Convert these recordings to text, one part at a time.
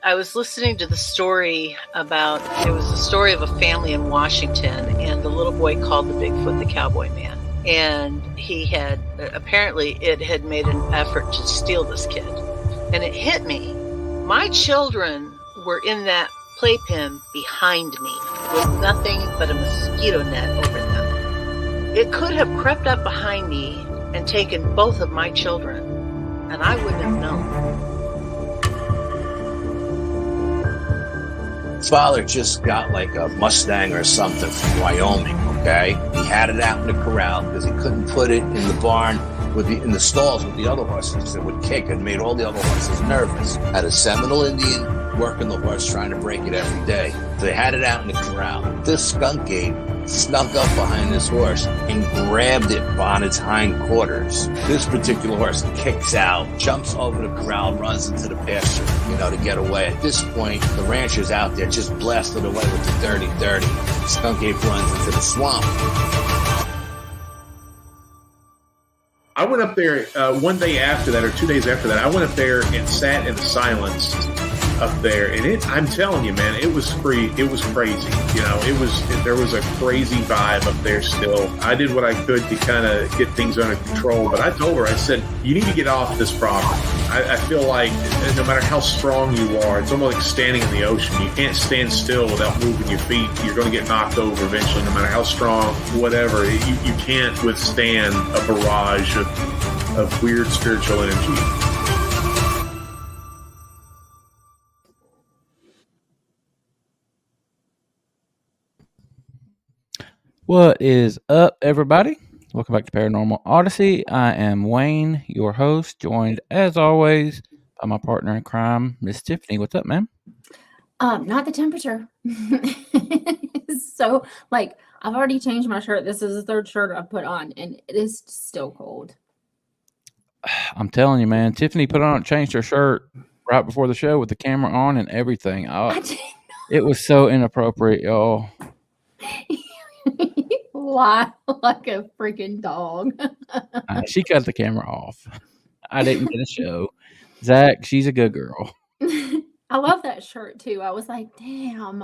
I was listening to the story about, it was a story of a family in Washington, and the little boy called the Bigfoot the Cowboy Man. And he had, apparently it had made an effort to steal this kid. And it hit me. My children were in that playpen behind me with nothing but a mosquito net over them. It could have crept up behind me and taken both of my children, and I wouldn't have known. Father just got like a Mustang or something from Wyoming, okay? He had it out in the corral because he couldn't put it in the barn in the stalls with the other horses. It would kick and made all the other horses nervous. Had a Seminole Indian working the horse trying to break it every day. So they had it out in the corral. This skunk ape snuck up behind this horse and grabbed it on its hind quarters. This particular horse kicks out, jumps over the corral, runs into the pasture, to get away. At this point, the rancher's out there just blasted away with the dirty. Skunk ape runs into the swamp. I went up there one day after that, or 2 days after that. I went up there and sat in silence up there, and I'm telling you, man, it was free. It was crazy. There was a crazy vibe up there still. I did what I could to kind of get things under control, but I told her, I said, you need to get off this property. I feel like no matter how strong you are, it's almost like standing in the ocean. You can't stand still without moving your feet. You're going to get knocked over eventually, no matter how strong, whatever. You can't withstand a barrage of weird spiritual energy. What is up, everybody? Welcome back to Paranormal Odyssey. I am Wayne, your host, joined as always by my partner in crime, Miss Tiffany. What's up, man? Not the temperature. So, I've already changed my shirt. This is the third shirt I've put on, and it is still cold. I'm telling you, man. Tiffany changed her shirt right before the show with the camera on and everything. It was so inappropriate, y'all. Lie like a freaking dog. She cut the camera off. I didn't get a show. Zach, she's a good girl. I love that shirt too. I was like, damn,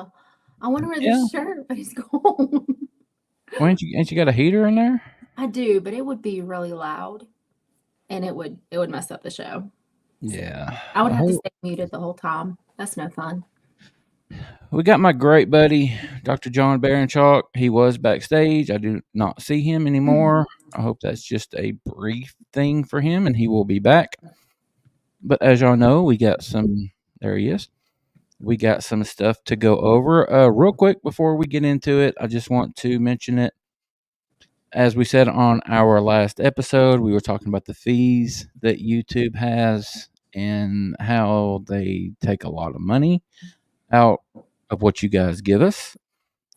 I want to wear this shirt, but it's cold. Ain't you got a heater in there? I do, but it would be really loud, and it would mess up the show. Yeah, I would have to stay muted the whole time. That's no fun. We got my great buddy, Dr. John Baranchok. He was backstage. I do not see him anymore. I hope that's just a brief thing for him, and he will be back. But as y'all know, there he is. We got some stuff to go over. Real quick, before we get into it, I just want to mention it. As we said on our last episode, we were talking about the fees that YouTube has and how they take a lot of money out of what you guys give us.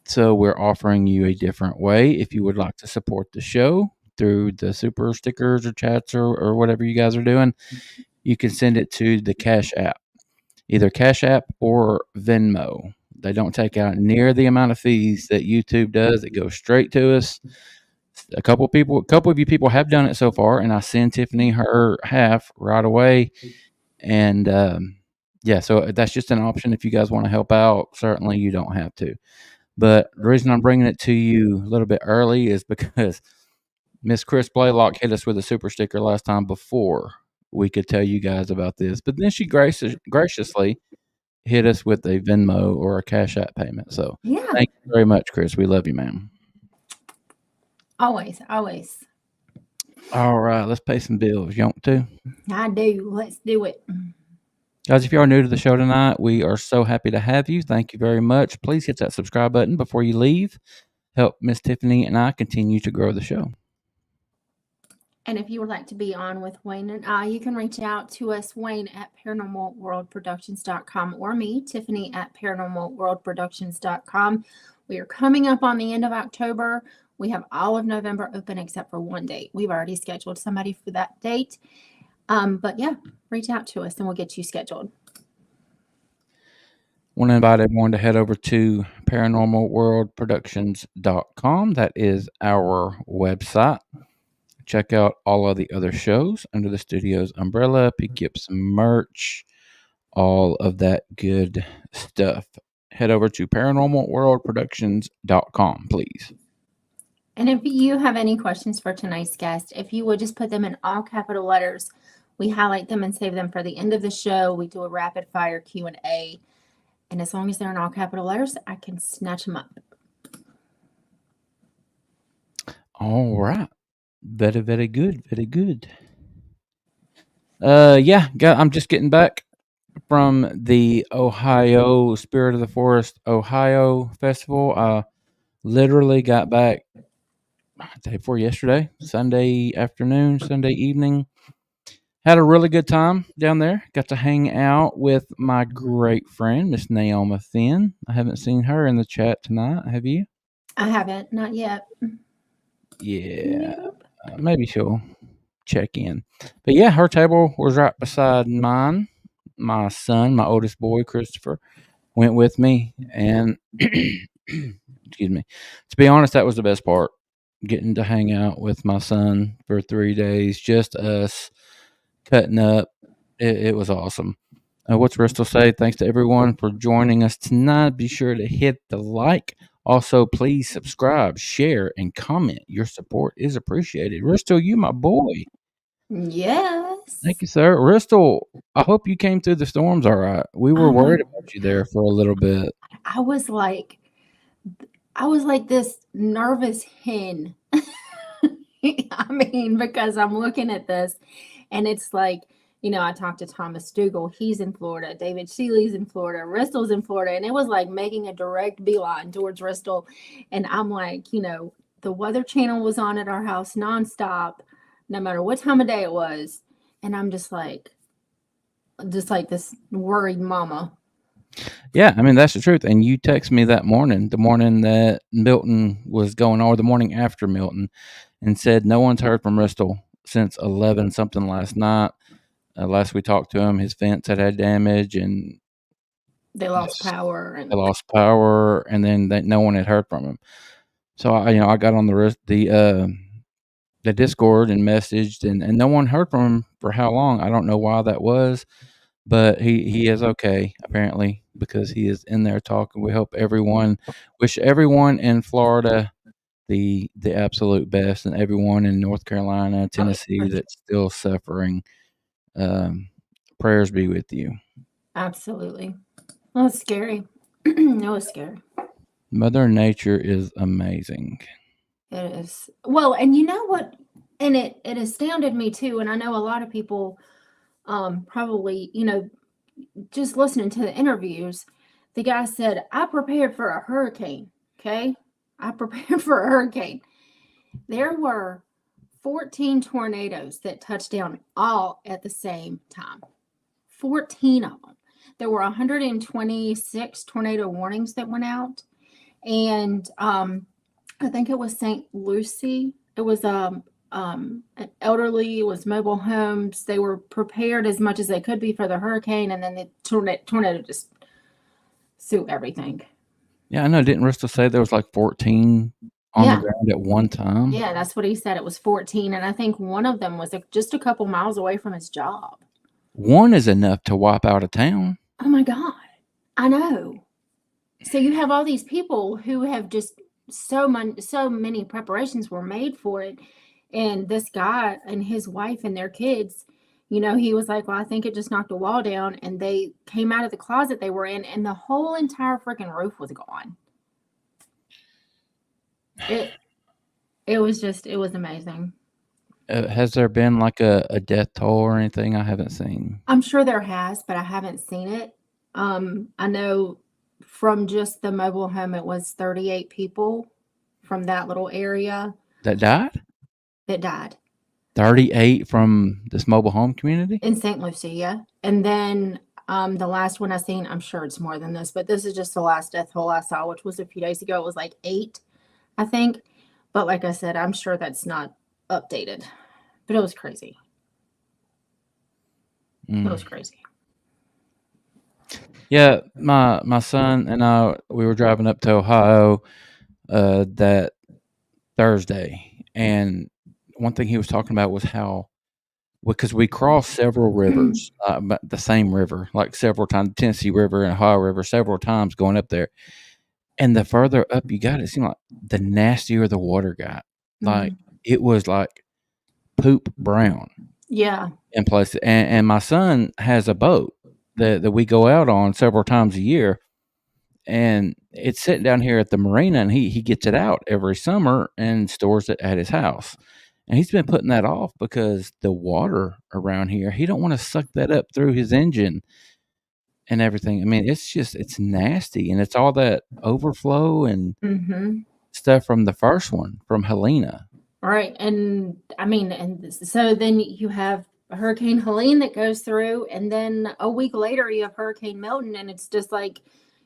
So we're offering you a different way. If you would like to support the show through the super stickers or chats or whatever you guys are doing, you can send it to the Cash App, either Cash App or Venmo. They don't take out near the amount of fees that YouTube does. It goes straight to us. A couple of you people have done it so far, and I send Tiffany her half right away. And so that's just an option if you guys want to help out. Certainly, you don't have to. But the reason I'm bringing it to you a little bit early is because Miss Chris Blaylock hit us with a super sticker last time before we could tell you guys about this. But then she graciously hit us with a Venmo or a Cash App payment. So Thank you very much, Chris. We love you, ma'am. Always. All right, let's pay some bills. You want to? I do. Let's do it. Guys, if you are new to the show tonight, we are so happy to have you. Thank you very much. Please hit that subscribe button before you leave. Help Miss Tiffany and I continue to grow the show. And if you would like to be on with Wayne and I, you can reach out to us, Wayne at paranormalworldproductions.com, or me, Tiffany at paranormalworldproductions.com. We are coming up on the end of October. We have all of November open except for one date. We've already scheduled somebody for that date. But reach out to us and we'll get you scheduled. Want to invite everyone to head over to paranormalworldproductions.com. That is our website. Check out all of the other shows under the studio's umbrella. Pick up some merch, all of that good stuff. Head over to paranormalworldproductions.com, please. And if you have any questions for tonight's guest, if you would just put them in all capital letters, we highlight them and save them for the end of the show. We do a rapid fire Q&A. And as long as they're in all capital letters, I can snatch them up. All right. Very, very good. Very good. I'm just getting back from the Ohio Spirit of the Forest Ohio Festival. I literally got back day before yesterday, Sunday afternoon, Sunday evening. Had a really good time down there. Got to hang out with my great friend, Miss Naoma Finn. I haven't seen her in the chat tonight. Have you? I haven't, not yet. Yeah, maybe she'll check in. But yeah, her table was right beside mine. My son, my oldest boy, Christopher, went with me. And, excuse me, to be honest, that was the best part. Getting to hang out with my son for 3 days, just us cutting up. It was awesome. What's Bristol say? Thanks to everyone for joining us tonight. Be sure to hit the like. Also, please subscribe, share, and comment. Your support is appreciated. Bristol, you my boy. Yes. Thank you, sir. Bristol, I hope you came through the storms all right. We were worried about you there for a little bit. I was like this nervous hen. I mean, because I'm looking at this and it's like, I talked to Thomas Dougal. He's in Florida. David Shealy's in Florida. Ristle's in Florida. And it was like making a direct beeline towards Ristle. And I'm like, the Weather Channel was on at our house nonstop, no matter what time of day it was. And I'm just like this worried mama. Yeah, I mean, that's the truth. And you text me that morning, the morning that Milton was going on, or the morning after Milton, and said no one's heard from Ristle since 11 something last night. Last we talked to him, his fence had damage, and they lost power. And then no one had heard from him. So I got on the Discord and messaged, and no one heard from him for how long? I don't know why that was, but he is okay apparently, because he is in there talking. We wish everyone in Florida the absolute best, and everyone in North Carolina, Tennessee that's still suffering. Prayers be with you. Absolutely. Well, it's scary. It was scary. Mother Nature is amazing. It is. Well, and you know what? And it astounded me too. And I know a lot of people probably, just listening to the interviews, the guy said, I prepared for a hurricane. Okay. I prepared for a hurricane. There were 14 tornadoes that touched down all at the same time. 14 of them. There were 126 tornado warnings that went out. And I think it was St. Lucie. It was an elderly, it was mobile homes. They were prepared as much as they could be for the hurricane. And then the tornado just threw everything. Yeah, I know. Didn't Ristle say there was like 14 on the ground at one time? Yeah, that's what he said. It was 14. And I think one of them was just a couple miles away from his job. One is enough to wipe out a town. Oh my God. I know. So you have all these people who have just so many preparations were made for it. And this guy and his wife and their kids, he was like, well, I think it just knocked a wall down. And they came out of the closet they were in, and the whole entire freaking roof was gone. It was amazing. Has there been like a death toll or anything? I haven't seen. I'm sure there has, but I haven't seen it. I know from just the mobile home, it was 38 people from that little area. That died? That died. 38 from this mobile home community? In St. Lucia. And then the last one I seen, I'm sure it's more than this, but this is just the last death toll I saw, which was a few days ago. It was like 8, I think. But like I said, I'm sure that's not updated. But it was crazy. It was crazy. Yeah, my son and I, we were driving up to Ohio that Thursday, and one thing he was talking about was how because we crossed several rivers, but the same river, like several times, Tennessee River and Ohio River, several times going up there. And the further up you got, it seemed like the nastier the water got. Like it was like poop brown Yeah. in places. And my son has a boat that we go out on several times a year, and it's sitting down here at the marina, and he gets it out every summer and stores it at his house. And he's been putting that off because the water around here, he don't want to suck that up through his engine and everything. I mean, it's nasty, and it's all that overflow and stuff from the first one from Helena. Right. And I mean, and so then you have Hurricane Helene that goes through, and then a week later you have Hurricane Milton, and it's just like,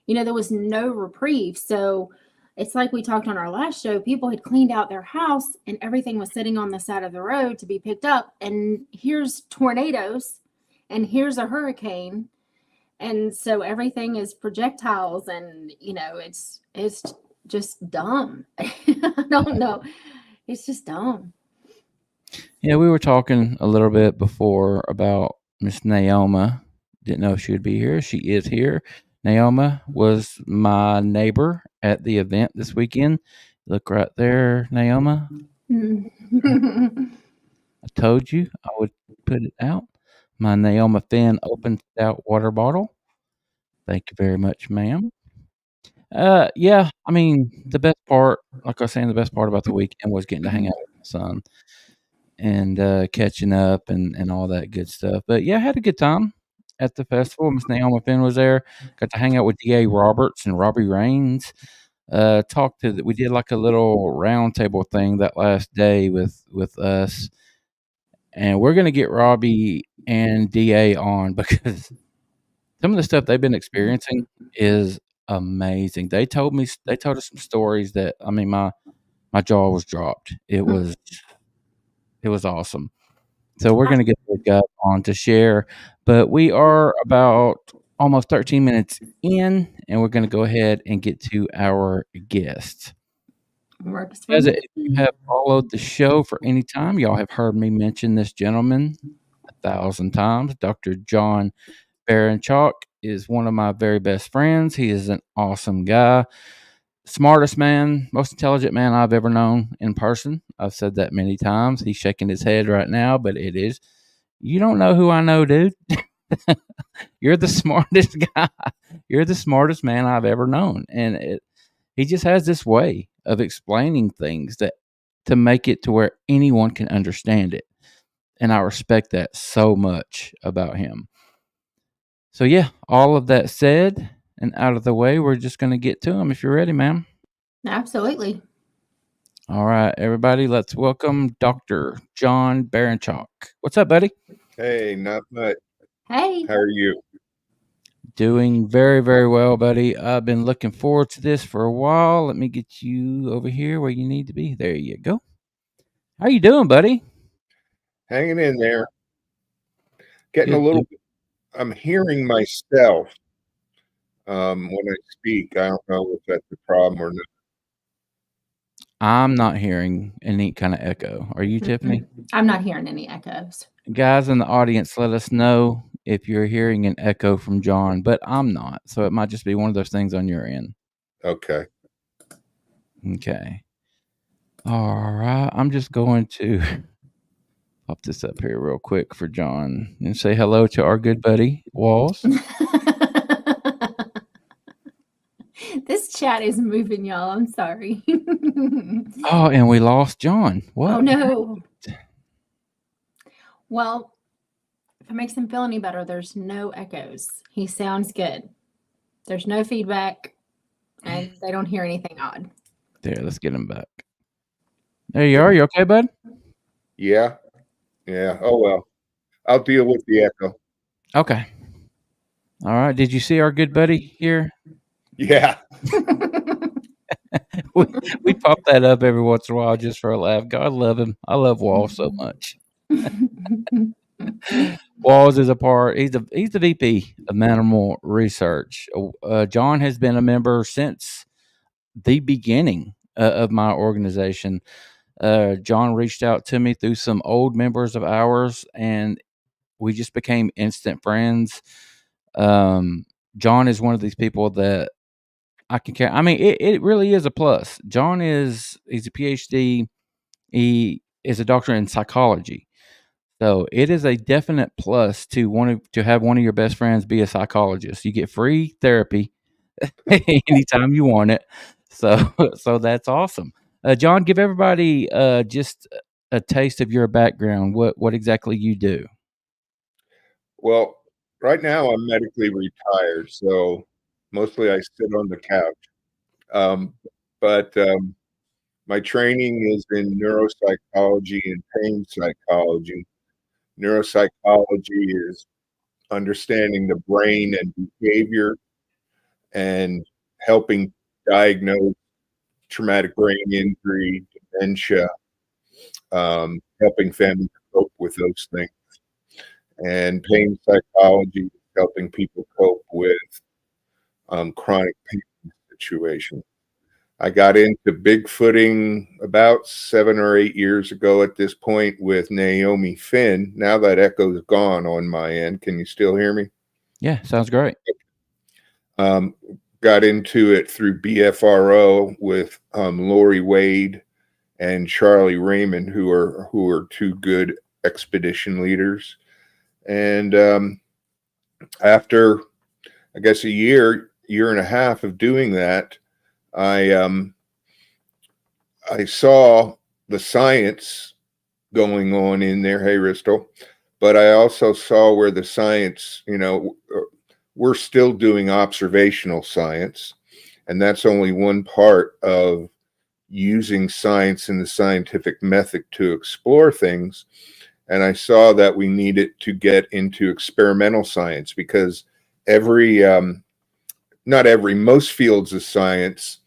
there was no reprieve. So it's like we talked on our last show, people had cleaned out their house and everything was sitting on the side of the road to be picked up. And here's tornadoes and here's a hurricane. And so everything is projectiles, and it's just dumb. I don't know. It's just dumb. Yeah, we were talking a little bit before about Miss Naoma. Didn't know if she would be here. She is here. Naoma was my neighbor at the event this weekend. Look right there, Naoma. I told you I would put it out. My Naoma Finn open stout water bottle. Thank you very much, ma'am. Yeah, I mean, the best part, like I was saying, the best part about the weekend was getting to hang out with my son and catching up and all that good stuff. But yeah, I had a good time at the festival. Miss Naoma Finn was there. Got to hang out with D.A. Roberts and Robbie Raines. We did like a little round table thing that last day with us. And we're gonna get Robbie and DA on because some of the stuff they've been experiencing is amazing. They told us some stories that, I mean, my jaw was dropped. It was awesome. So we're gonna get the guy on to share, but we are about almost 13 minutes in, and we're gonna go ahead and get to our guest. As if you have followed the show for any time, y'all have heard me mention this gentleman 1,000 times. Dr. John Baranchok is one of my very best friends. He is an awesome guy. Smartest man, most intelligent man I've ever known in person. I've said that many times. He's shaking his head right now, but it is. You don't know who I know, dude. You're the smartest guy. You're the smartest man I've ever known. And he just has this way of explaining things to make it to where anyone can understand it. And I respect that so much about him. So yeah, all of that said and out of the way, we're just going to get to him if you're ready, ma'am. Absolutely. All right, everybody, let's welcome Dr. John Baranchok. What's up, buddy? Hey, not much. Hey. How are you? Doing very, very well, buddy. I've been looking forward to this for a while. Let me get you over here where you need to be. There you go. How you doing, buddy? Hanging in there. Getting a little bit. I'm hearing myself when I speak. I don't know if that's a problem or not. I'm not hearing any kind of echo. Are you, Tiffany? I'm not hearing any echoes. Guys in the audience, let us know if you're hearing an echo from John, but I'm not. So it might just be one of those things on your end. Okay. Okay. All right. I'm just going to pop this up here real quick for John and say hello to our good buddy, Walls. This chat is moving, y'all. I'm sorry. Oh, and we lost John. What? Oh, no. Well, if it makes him feel any better, there's no echoes. He sounds good. There's no feedback, and they don't hear anything odd. There, let's get him back. There you are. You okay, bud? Yeah. Yeah. Oh, well. I'll deal with the echo. Okay. All right. Did you see our good buddy here? Yeah. we pop that up every once in a while just for a laugh. God love him. I love Walls so much. Walls is a part. He's the VP of Manimal Research. John has been a member since the beginning of my organization. John reached out to me through some old members of ours, and we just became instant friends. John is one of these people that I can count. I mean, it really is a plus. He's a PhD. He is a doctor in psychology. So it is a definite plus to have one of your best friends be a psychologist. You get free therapy anytime you want it. So so that's awesome. John, give everybody just a taste of your background. What exactly you do? Well, right now I'm medically retired, so mostly I sit on the couch. Um, but my training is in neuropsychology and pain psychology. Neuropsychology is understanding the brain and behavior and helping diagnose traumatic brain injury, dementia, helping families cope with those things. And pain psychology is helping people cope with chronic pain situations. I got into Bigfooting about 7 or 8 years ago at this point with Naomi Finn. Now that echo's gone on my end. Can you still hear me? Yeah, sounds great. Got into it through BFRO with Lori Wade and Charlie Raymond, who are two good expedition leaders. And after, I guess, a year and a half of doing that, I saw the science going on in there. Hey, Ristel. But I also saw where the science, we're still doing observational science, and that's only one part of using science and the scientific method to explore things. And I saw that we needed to get into experimental science because most fields of science,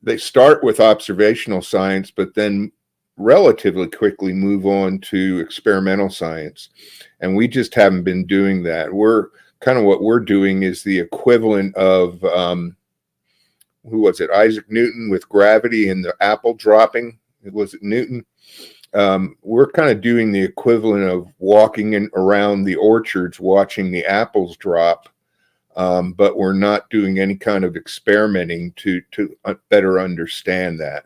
they start with observational science, but then relatively quickly move on to experimental science. And we just haven't been doing that. What we're doing is the equivalent of, who was it? Isaac Newton with gravity and the apple dropping. Was it Newton? We're kind of doing the equivalent of walking around the orchards, watching the apples drop. But we're not doing any kind of experimenting to better understand that.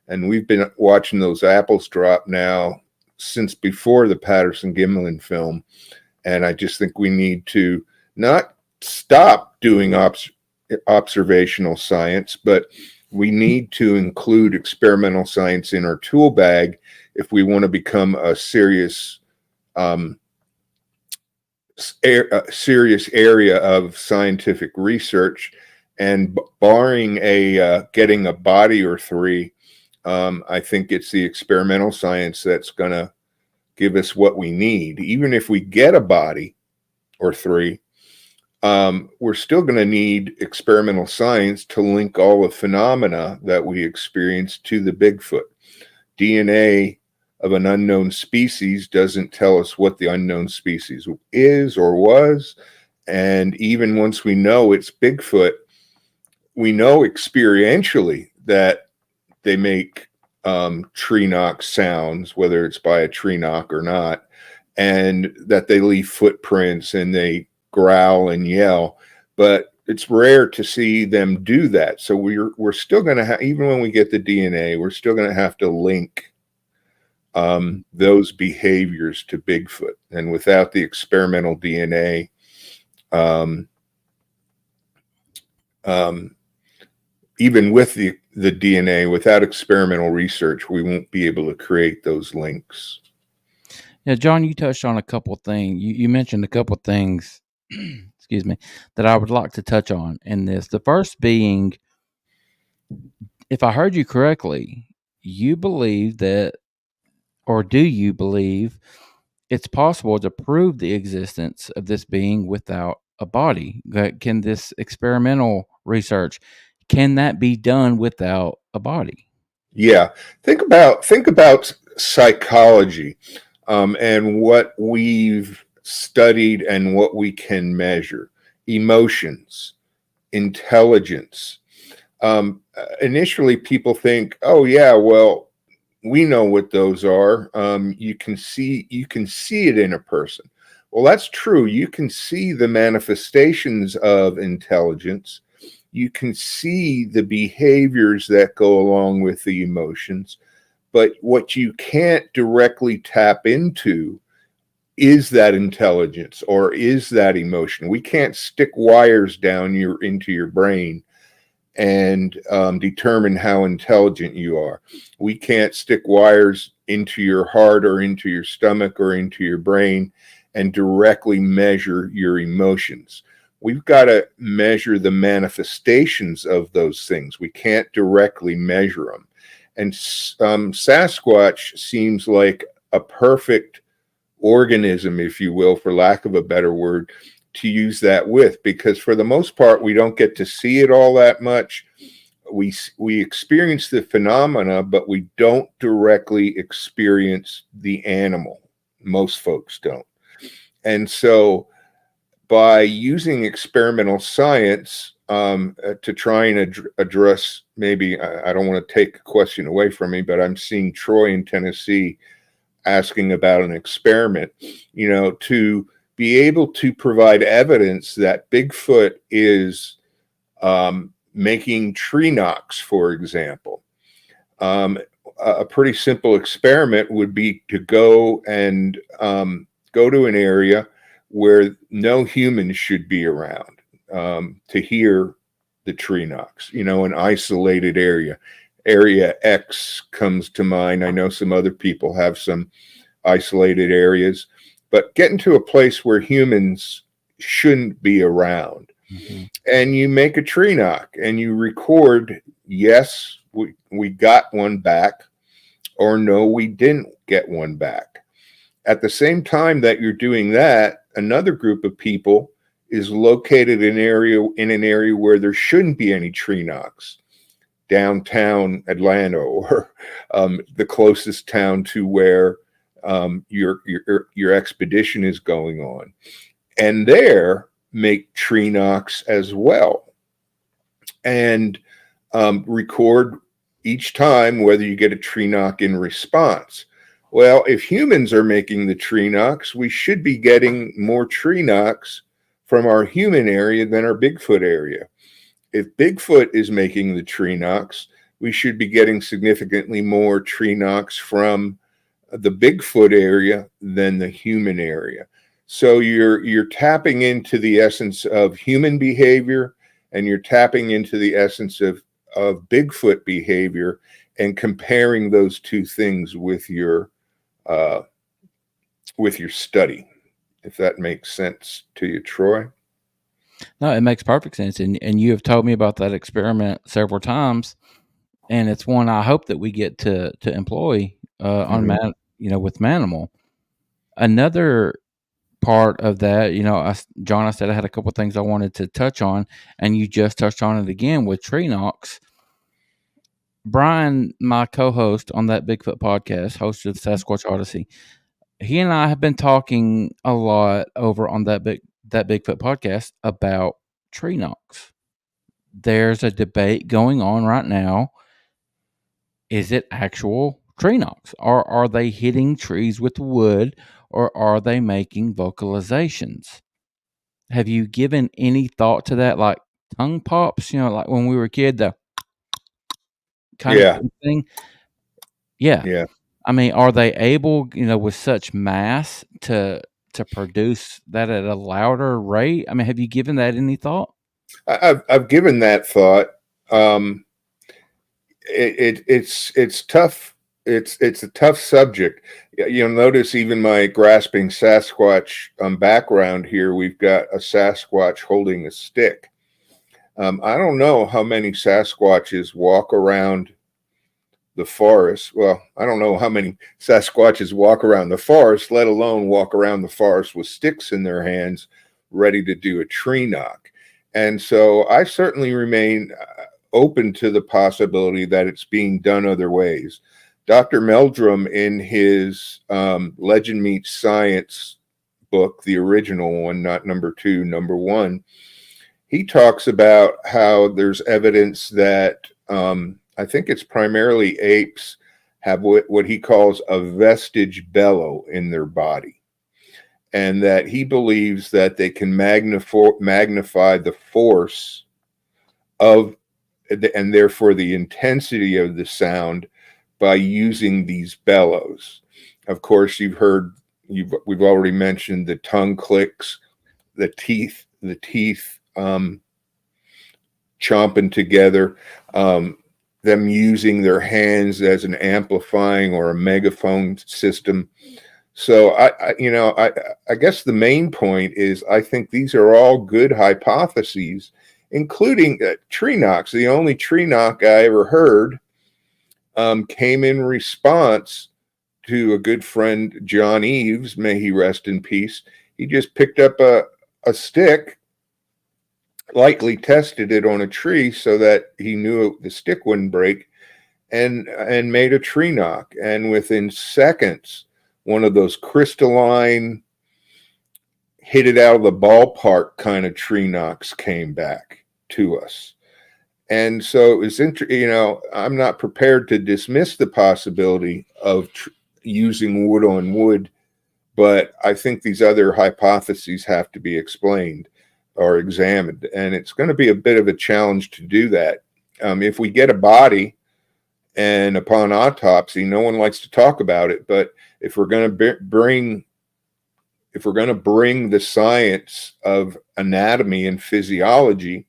And we've been watching those apples drop now since before the Patterson-Gimlin film. And I just think we need to not stop doing observational science, but we need to include experimental science in our tool bag if we want to become a serious area of scientific research. And barring getting a body or three, I think it's the experimental science that's going to give us what we need. Even if we get a body or three, we're still going to need experimental science to link all the phenomena that we experience to the Bigfoot. DNA of an unknown species doesn't tell us what the unknown species is or was. And even once we know it's Bigfoot, we know experientially that they make tree knock sounds, whether it's by a tree knock or not, and that they leave footprints and they growl and yell. But it's rare to see them do that. So we're still going to have, even when we get the DNA, we're still going to have to link those behaviors to Bigfoot. And without the experimental DNA, even with the DNA, without experimental research, we won't be able to create those links. Yeah, John, you touched on a couple things. You mentioned a couple things, excuse me, that I would like to touch on in this. The first being, if I heard you correctly, you believe that, or do you believe it's possible to prove the existence of this being without a body? Can this experimental research, can that be done without a body? Yeah. Think about psychology and what we've studied and what we can measure. Emotions, intelligence. Initially, people think, oh, yeah, well, we know what those are. You can see it in a person. Well, that's true. You can see the manifestations of intelligence. You can see the behaviors that go along with the emotions. But what you can't directly tap into is that intelligence or is that emotion. We can't stick wires down into your brain and determine how intelligent you are. We can't stick wires into your heart or into your stomach or into your brain and directly measure your emotions. We've got to measure the manifestations of those things. We can't directly measure them. And Sasquatch seems like a perfect organism, if you will, for lack of a better word, to use that with, because for the most part, we don't get to see it all that much. We experience the phenomena, but we don't directly experience the animal. Most folks don't. And so by using experimental science to try and address, maybe, I don't want to take a question away from me, but I'm seeing Troy in Tennessee asking about an experiment, to be able to provide evidence that Bigfoot is making tree knocks, for example. A pretty simple experiment would be to go to an area where no humans should be around to hear the tree knocks, an isolated area. Area X comes to mind. I know some other people have some isolated areas, but get into a place where humans shouldn't be around. Mm-hmm. And you make a tree knock and you record, yes, we got one back, or no, we didn't get one back. At the same time that you're doing that, another group of people is located in an area where there shouldn't be any tree knocks, downtown Atlanta, or the closest town to where your expedition is going on, and there make tree knocks as well, and record each time whether you get a tree knock in response. Well, if humans are making the tree knocks, we should be getting more tree knocks from our human area than our Bigfoot area. If Bigfoot is making the tree knocks, we should be getting significantly more tree knocks from the Bigfoot area than the human area. So you're tapping into the essence of human behavior, and you're tapping into the essence of Bigfoot behavior, and comparing those two things with your study, if that makes sense to you, Troy. No, it makes perfect sense. And you have told me about that experiment several times, and it's one I hope that we get to employ on with Manimal. Another part of that, John, I said I had a couple of things I wanted to touch on, and you just touched on it again with tree knocks. Brian, my co-host on that Bigfoot podcast, host of Sasquatch Odyssey, he and I have been talking a lot over on that Bigfoot podcast about tree knocks. There's a debate going on right now. Is it actual tree knocks? Or are they hitting trees with wood, or are they making vocalizations? Have you given any thought to that? Like tongue pops, like when we were a kid, the kind of thing? Yeah. I mean, are they able, with such mass to produce that at a louder rate? I mean, have you given that any thought? I've given that thought. It's tough. It's a tough subject. You'll notice even my grasping Sasquatch background here. We've got a Sasquatch holding a stick. I don't know how many Sasquatches walk around the forest. Well, I don't know how many Sasquatches walk around the forest, let alone walk around the forest with sticks in their hands, ready to do a tree knock. And so I certainly remain open to the possibility that it's being done other ways. Dr. Meldrum, in his Legend Meets Science book, the original one, not number 2, number 1, he talks about how there's evidence that I think it's primarily apes have what he calls a vestige bellow in their body, and that he believes that they can magnify the force of, and therefore the intensity of the sound, by using these bellows. Of course, we've already mentioned the tongue clicks, the teeth chomping together, them using their hands as an amplifying or a megaphone system. So I guess the main point is, I think these are all good hypotheses, including tree knocks. The only tree knock I ever heard came in response to a good friend, John Eves, may he rest in peace. He just picked up a stick, likely tested it on a tree so that he knew the stick wouldn't break, and made a tree knock. And within seconds, one of those crystalline, hit it out of the ballpark kind of tree knocks came back to us. And so it was I'm not prepared to dismiss the possibility of using wood on wood, but I think these other hypotheses have to be explained or examined, and it's going to be a bit of a challenge to do that. If we get a body, and upon autopsy, no one likes to talk about it, but if we're going to bring the science of anatomy and physiology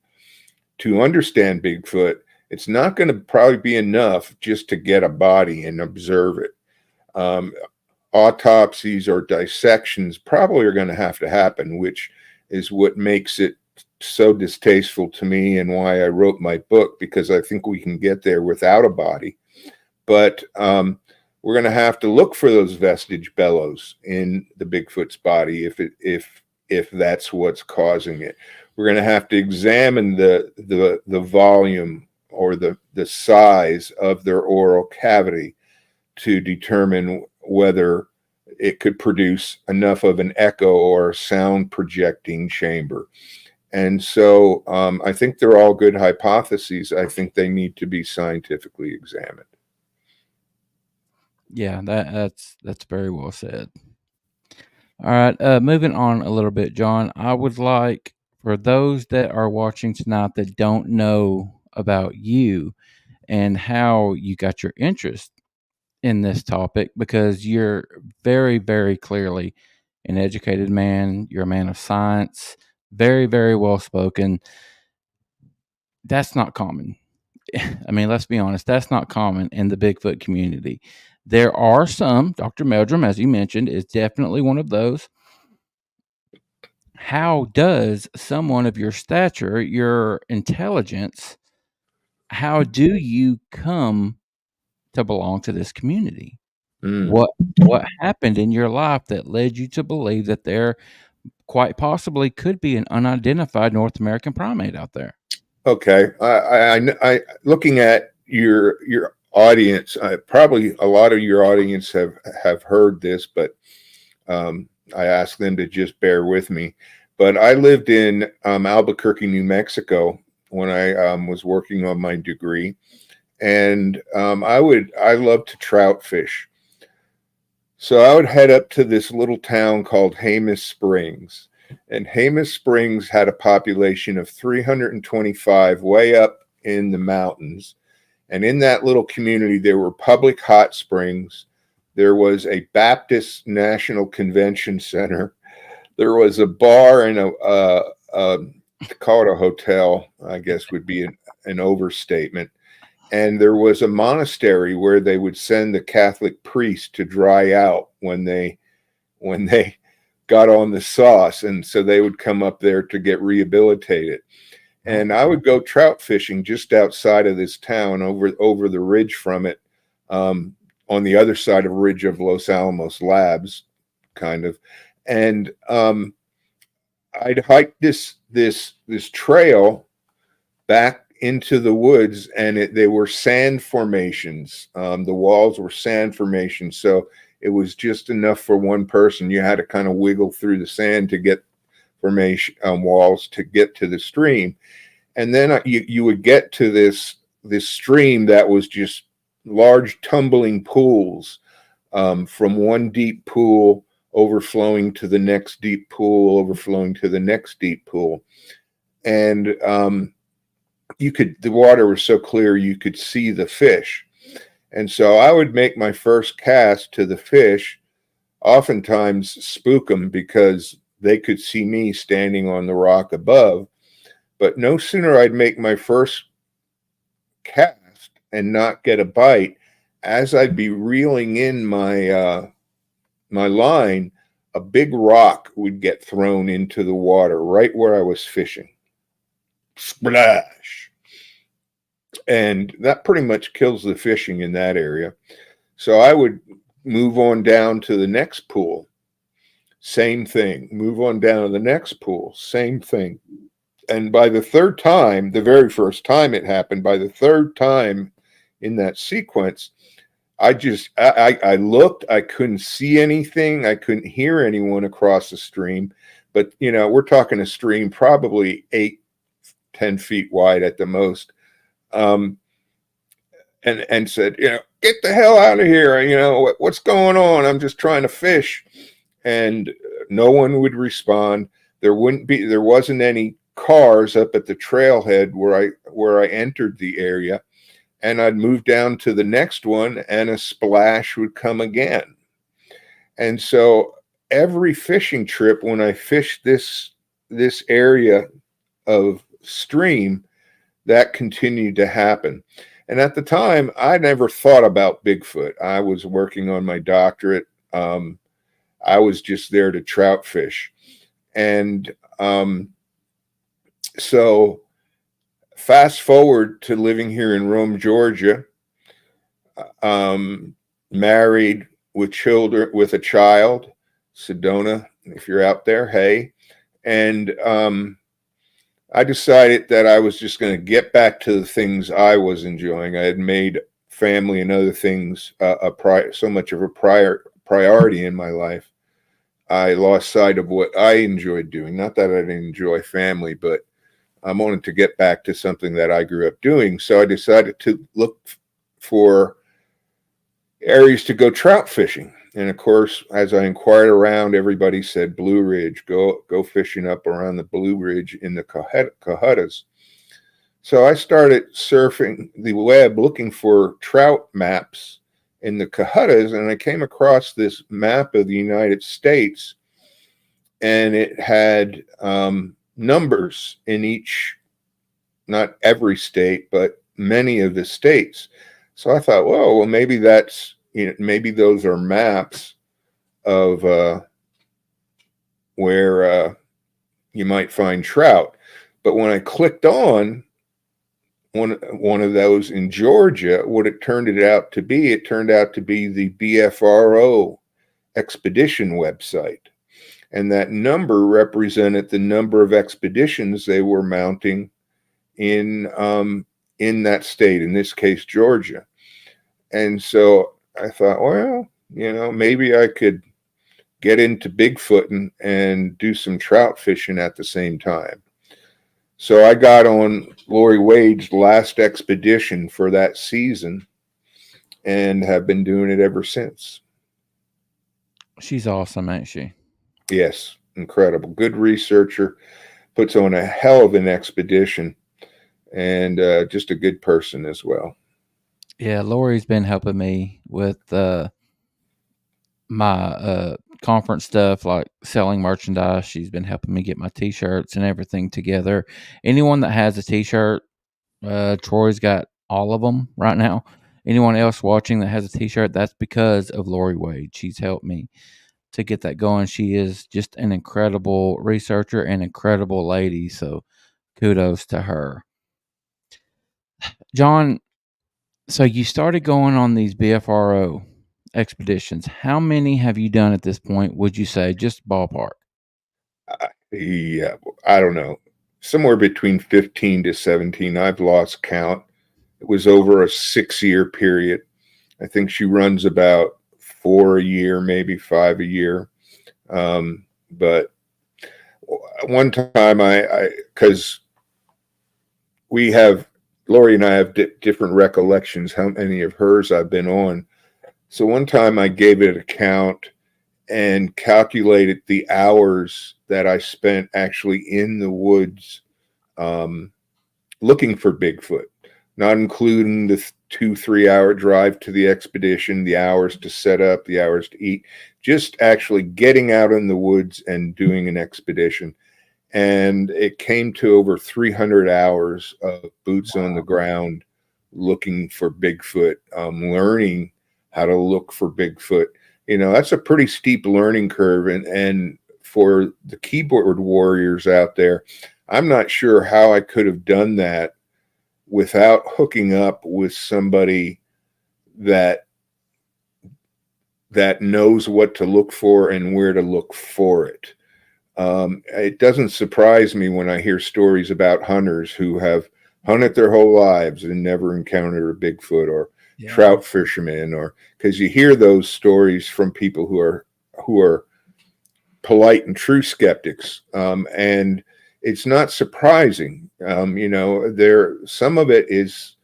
to understand Bigfoot, it's not going to probably be enough just to get a body and observe it. Autopsies or dissections probably are going to happen, which is what makes it so distasteful to me, and why I wrote my book, because I think we can get there without a body. But we're going to have to look for those vestige bellows in the Bigfoot's body if that's what's causing it. We're going to have to examine the volume or the size of their oral cavity to determine whether it could produce enough of an echo or sound projecting chamber. And so I think they're all good hypotheses. I think they need to be scientifically examined. Yeah, that's very well said. All right, moving on a little bit, John. I would like, for those that are watching tonight that don't know about you and how you got your interest in this topic, because you're very, very clearly an educated man. You're a man of science, very, very well spoken. That's not common. I mean, let's be honest, that's not common in the Bigfoot community. There are some. Dr. Meldrum, as you mentioned, is definitely one of those. How does someone of your stature, your intelligence, how do you come to belong to this community? What happened in your life that led you to believe that there quite possibly could be an unidentified North American primate out there? Okay, I looking at your audience, probably a lot of your audience have heard this, but I ask them to just bear with me. But I lived in Albuquerque, New Mexico when I was working on my degree, and I love to trout fish. So I would head up to this little town called Jemez Springs, and Jemez Springs had a population of 325 way up in the mountains. And in that little community, there were public hot springs. There was a Baptist National Convention Center. There was a bar and to call it a hotel, I guess would be an overstatement. And there was a monastery where they would send the Catholic priest to dry out when they got on the sauce. And so they would come up there to get rehabilitated. And I would go trout fishing just outside of this town, over the ridge from it, on the other side of ridge of Los Alamos Labs, kind of. And I'd hike this trail back into the woods, and they were sand formations. The walls were sand formations, so it was just enough for one person. You had to kind of wiggle through the sand to get formation walls to get to the stream. And then you would get to this stream that was just large tumbling pools, from one deep pool overflowing to the next deep pool, overflowing to the next deep pool. And the water was so clear you could see the fish. And so I would make my first cast to the fish, oftentimes spook them because they could see me standing on the rock above. But no sooner I'd make my first cast and not get a bite, as I'd be reeling in my line, a big rock would get thrown into the water right where I was fishing. Splash! And that pretty much kills the fishing in that area. So I would move on down to the next pool. Same thing. Move on down to the next pool. Same thing. And by the third time, the very first time it happened, by the third time in that sequence, I looked, I couldn't see anything. I couldn't hear anyone across the stream. But, we're talking a stream probably 8-10 feet wide at the most. And said, get the hell out of here. What's going on? I'm just trying to fish. And no one would respond. There wasn't any cars up at the trailhead where I entered the area. And I'd move down to the next one and a splash would come again. And so every fishing trip, when I fished this area of stream, that continued to happen. And at the time, I never thought about Bigfoot. I was working on my doctorate. I was just there to trout fish. And so fast forward to living here in Rome, Georgia, married with children, with a child, Sedona, if you're out there, hey. And I decided that I was just going to get back to the things I was enjoying. I had made family and other things so much of a priority in my life. I lost sight of what I enjoyed doing. Not that I didn't enjoy family, but I wanted to get back to something that I grew up doing. So I decided to look for areas to go trout fishing. And of course, as I inquired around, everybody said Blue Ridge, go fishing up around the Blue Ridge in the Cohuttas. So I started surfing the web looking for trout maps in the Cohuttas, and I came across this map of the United States, and it had numbers in each, not every state, but many of the states. So I thought, well, maybe that's, maybe those are maps of where you might find trout. But when I clicked on one of those in Georgia, what it turned out to be the BFRO expedition website. And that number represented the number of expeditions they were mounting in that state, in this case, Georgia. And so I thought, well, maybe I could get into Bigfoot and do some trout fishing at the same time. So I got on Lori Wade's last expedition for that season and have been doing it ever since. She's awesome, ain't she? Yes, incredible. Good researcher, puts on a hell of an expedition, and just a good person as well. Yeah, Lori's been helping me with my conference stuff, like selling merchandise. She's been helping me get my t-shirts and everything together. Anyone that has a t-shirt, Troy's got all of them right now. Anyone else watching that has a t-shirt, that's because of Lori Wade. She's helped me to get that going. She is just an incredible researcher and incredible lady, so kudos to her. John, so you started going on these BFRO expeditions. How many have you done at this point, would you say, just ballpark? Yeah, I don't know. Somewhere between 15 to 17. I've lost count. It was over a 6-year period. I think she runs about 4 a year, maybe 5 a year. But one time because we have Lori and I have different recollections how many of hers I've been on. So one time I gave it a count and calculated the hours that I spent actually in the woods looking for Bigfoot, not including the 2-3 hour drive to the expedition, the hours to set up, the hours to eat, just actually getting out in the woods and doing an expedition. And it came to over 300 hours of boots on the ground looking for Bigfoot, learning how to look for Bigfoot. That's a pretty steep learning curve. And for the keyboard warriors out there, I'm not sure how I could have done that without hooking up with somebody that knows what to look for and where to look for it. It doesn't surprise me when I hear stories about hunters who have hunted their whole lives and never encountered a Bigfoot, or trout fishermen, or because you hear those stories from people who are polite and true skeptics. And it's not surprising. Some of it is,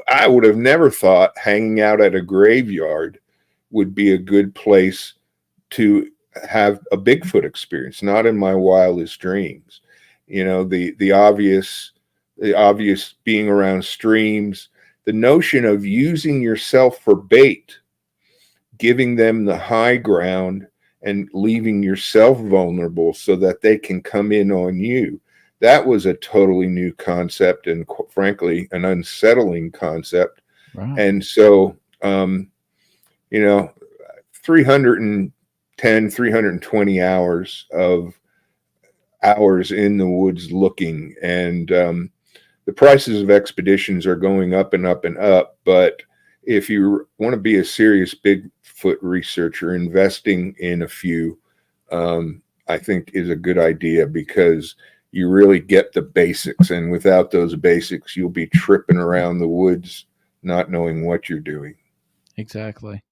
I would have never thought hanging out at a graveyard would be a good place to have a Bigfoot experience. Not in my wildest dreams. The obvious being around streams, the notion of using yourself for bait, giving them the high ground and leaving yourself vulnerable so that they can come in on you. That was a totally new concept, and frankly, an unsettling concept. Right. And so, 320 hours in the woods looking, and the prices of expeditions are going up and up and up. But if you want to be a serious Bigfoot researcher, investing in a few, I think is a good idea, because you really get the basics. And without those basics, you'll be tripping around the woods, not knowing what you're doing. Exactly.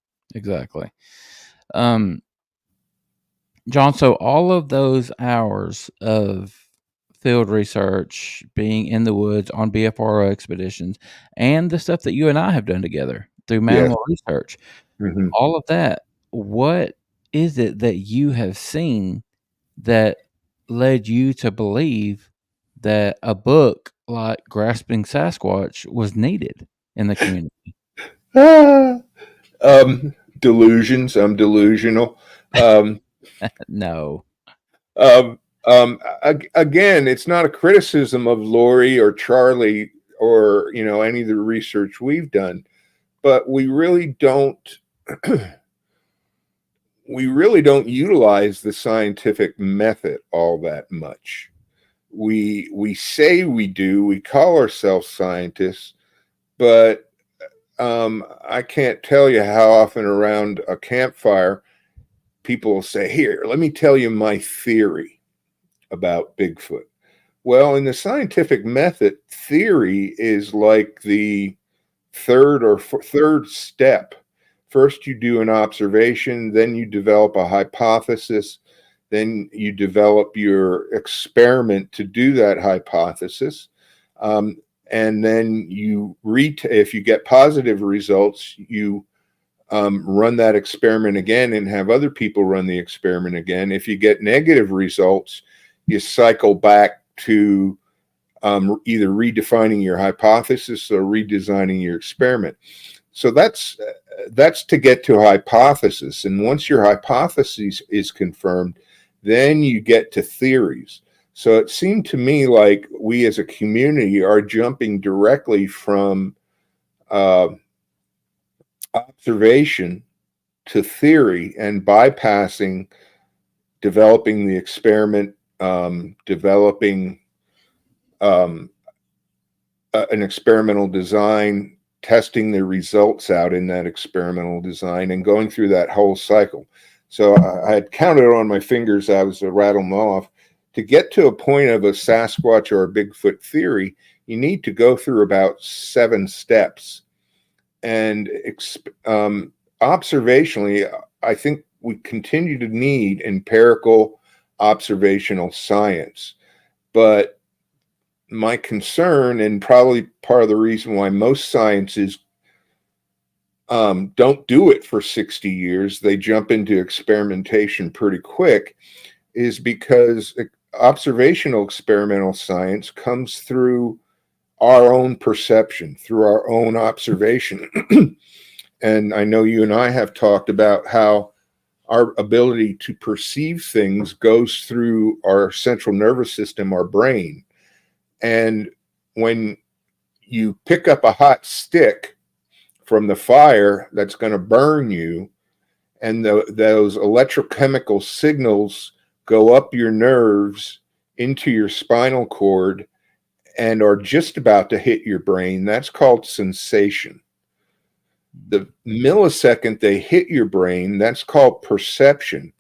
John, so all of those hours of field research, being in the woods on BFRO expeditions, and the stuff that you and I have done together through Manimal Research, all of that, what is it that you have seen that led you to believe that a book like Grasping Sasquatch was needed in the community? Delusions. I'm delusional. No. Again, it's not a criticism of Lori or Charlie or any of the research we've done, but we really don't utilize the scientific method all that much. We say we do. We call ourselves scientists, but I can't tell you how often around a campfire people will say, "Here, let me tell you my theory about Bigfoot." Well, in the scientific method, theory is like the third step. First, you do an observation, then you develop a hypothesis, then you develop your experiment to do that hypothesis. And then if you get positive results, you run that experiment again and have other people run the experiment again. If you get negative results, you cycle back to either redefining your hypothesis or redesigning your experiment. So that's to get to a hypothesis. And once your hypothesis is confirmed, then you get to theories. So it seemed to me like we as a community are jumping directly from observation to theory and bypassing developing the experiment, developing an experimental design, testing the results out in that experimental design, and going through that whole cycle. So I had counted on my fingers, I was rattling them off. To get to a point of a Sasquatch or a Bigfoot theory, you need to go through about 7 steps. And observationally, I think we continue to need empirical observational science. But my concern, and probably part of the reason why most sciences don't do it for 60 years, they jump into experimentation pretty quick, is because observational experimental science comes through our own perception, through our own observation. And I know you and I have talked about how our ability to perceive things goes through our central nervous system, our brain. And when you pick up a hot stick from the fire that's going to burn you, and those electrochemical signals go up your nerves into your spinal cord and are just about to hit your brain, that's called sensation. The millisecond they hit your brain, that's called perception.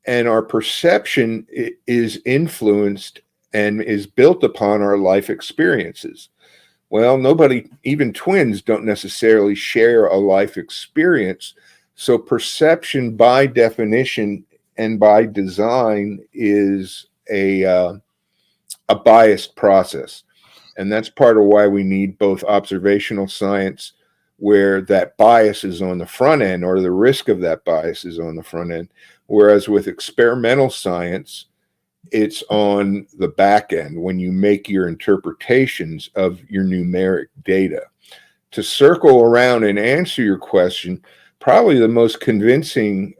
And our perception is influenced and is built upon our life experiences. Well, nobody, even twins, don't necessarily share a life experience. So perception, by definition and by design, is a biased process. And that's part of why we need both observational science, where that bias is on the front end, or the risk of that bias is on the front end. Whereas with experimental science, it's on the back end when you make your interpretations of your numeric data. To circle around and answer your question, probably the most convincing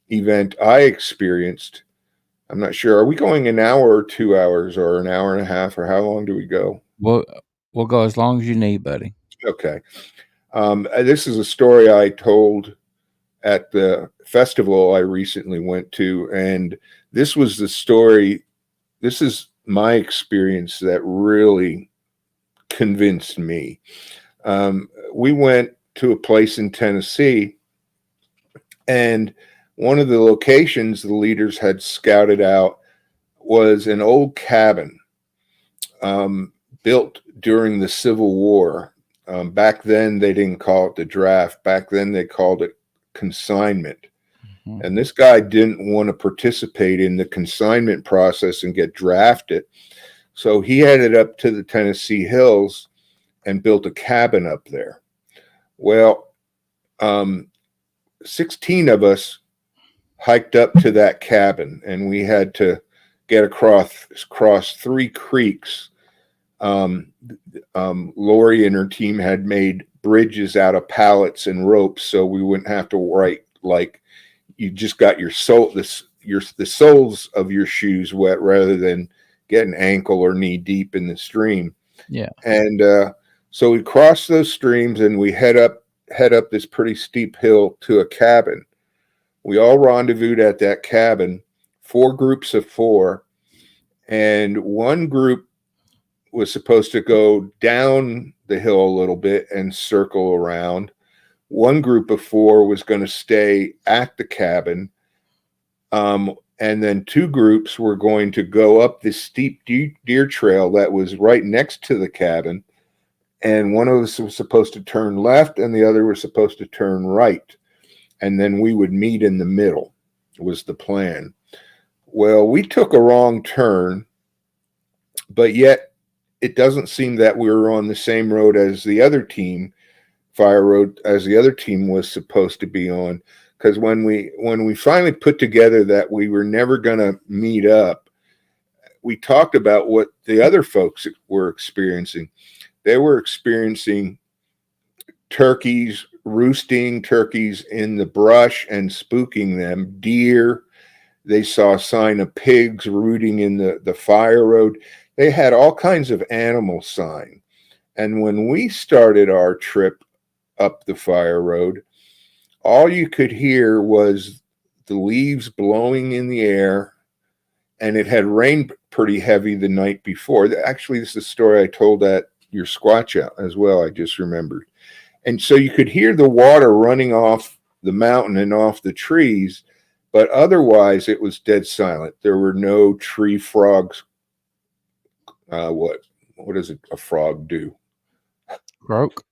event I experienced, I'm not sure, are we going an hour or 2 hours or an hour and a half, or how long do we go? We'll go as long as you need, buddy. Okay. This is a story I told at the festival I recently went to, and this was the story, this is my experience that really convinced me. We went to a place in Tennessee, and one of the locations the leaders had scouted out was an old cabin built during the Civil War. Back then, they didn't call it the draft. Back then, they called it consignment. Mm-hmm. And this guy didn't want to participate in the consignment process and get drafted. So he headed up to the Tennessee hills and built a cabin up there. Well, 16 of us hiked up to that cabin, and we had to get across 3 creeks. Lori and her team had made bridges out of pallets and ropes, so we wouldn't have to write, like, you just got the soles of your shoes wet rather than getting ankle or knee deep in the stream. Yeah. And so we crossed those streams, and we head up this pretty steep hill to a cabin. We all rendezvoused at that cabin, 4 groups of 4, and one group was supposed to go down the hill a little bit and circle around. One group of 4 was going to stay at the cabin. And then 2 groups were going to go up this steep deer trail that was right next to the cabin. And one of us was supposed to turn left, and the other was supposed to turn right. And then we would meet in the middle, was the plan. Well, we took a wrong turn, but yet it doesn't seem that we were on the same road as the other team, fire road, as the other team was supposed to be on. Because when we finally put together that we were never going to meet up, we talked about what the other folks were experiencing. They were experiencing turkeys, roosting turkeys in the brush and spooking them, deer. They saw a sign of pigs rooting in the fire road. They had all kinds of animal sign. And when we started our trip up the fire road, all you could hear was the leaves blowing in the air, and it had rained pretty heavy the night before. Actually, this is a story I told at your Squatch out as well, I just remembered. And so you could hear the water running off the mountain and off the trees, but otherwise it was dead silent. There were no tree frogs. What does a frog do? Croak.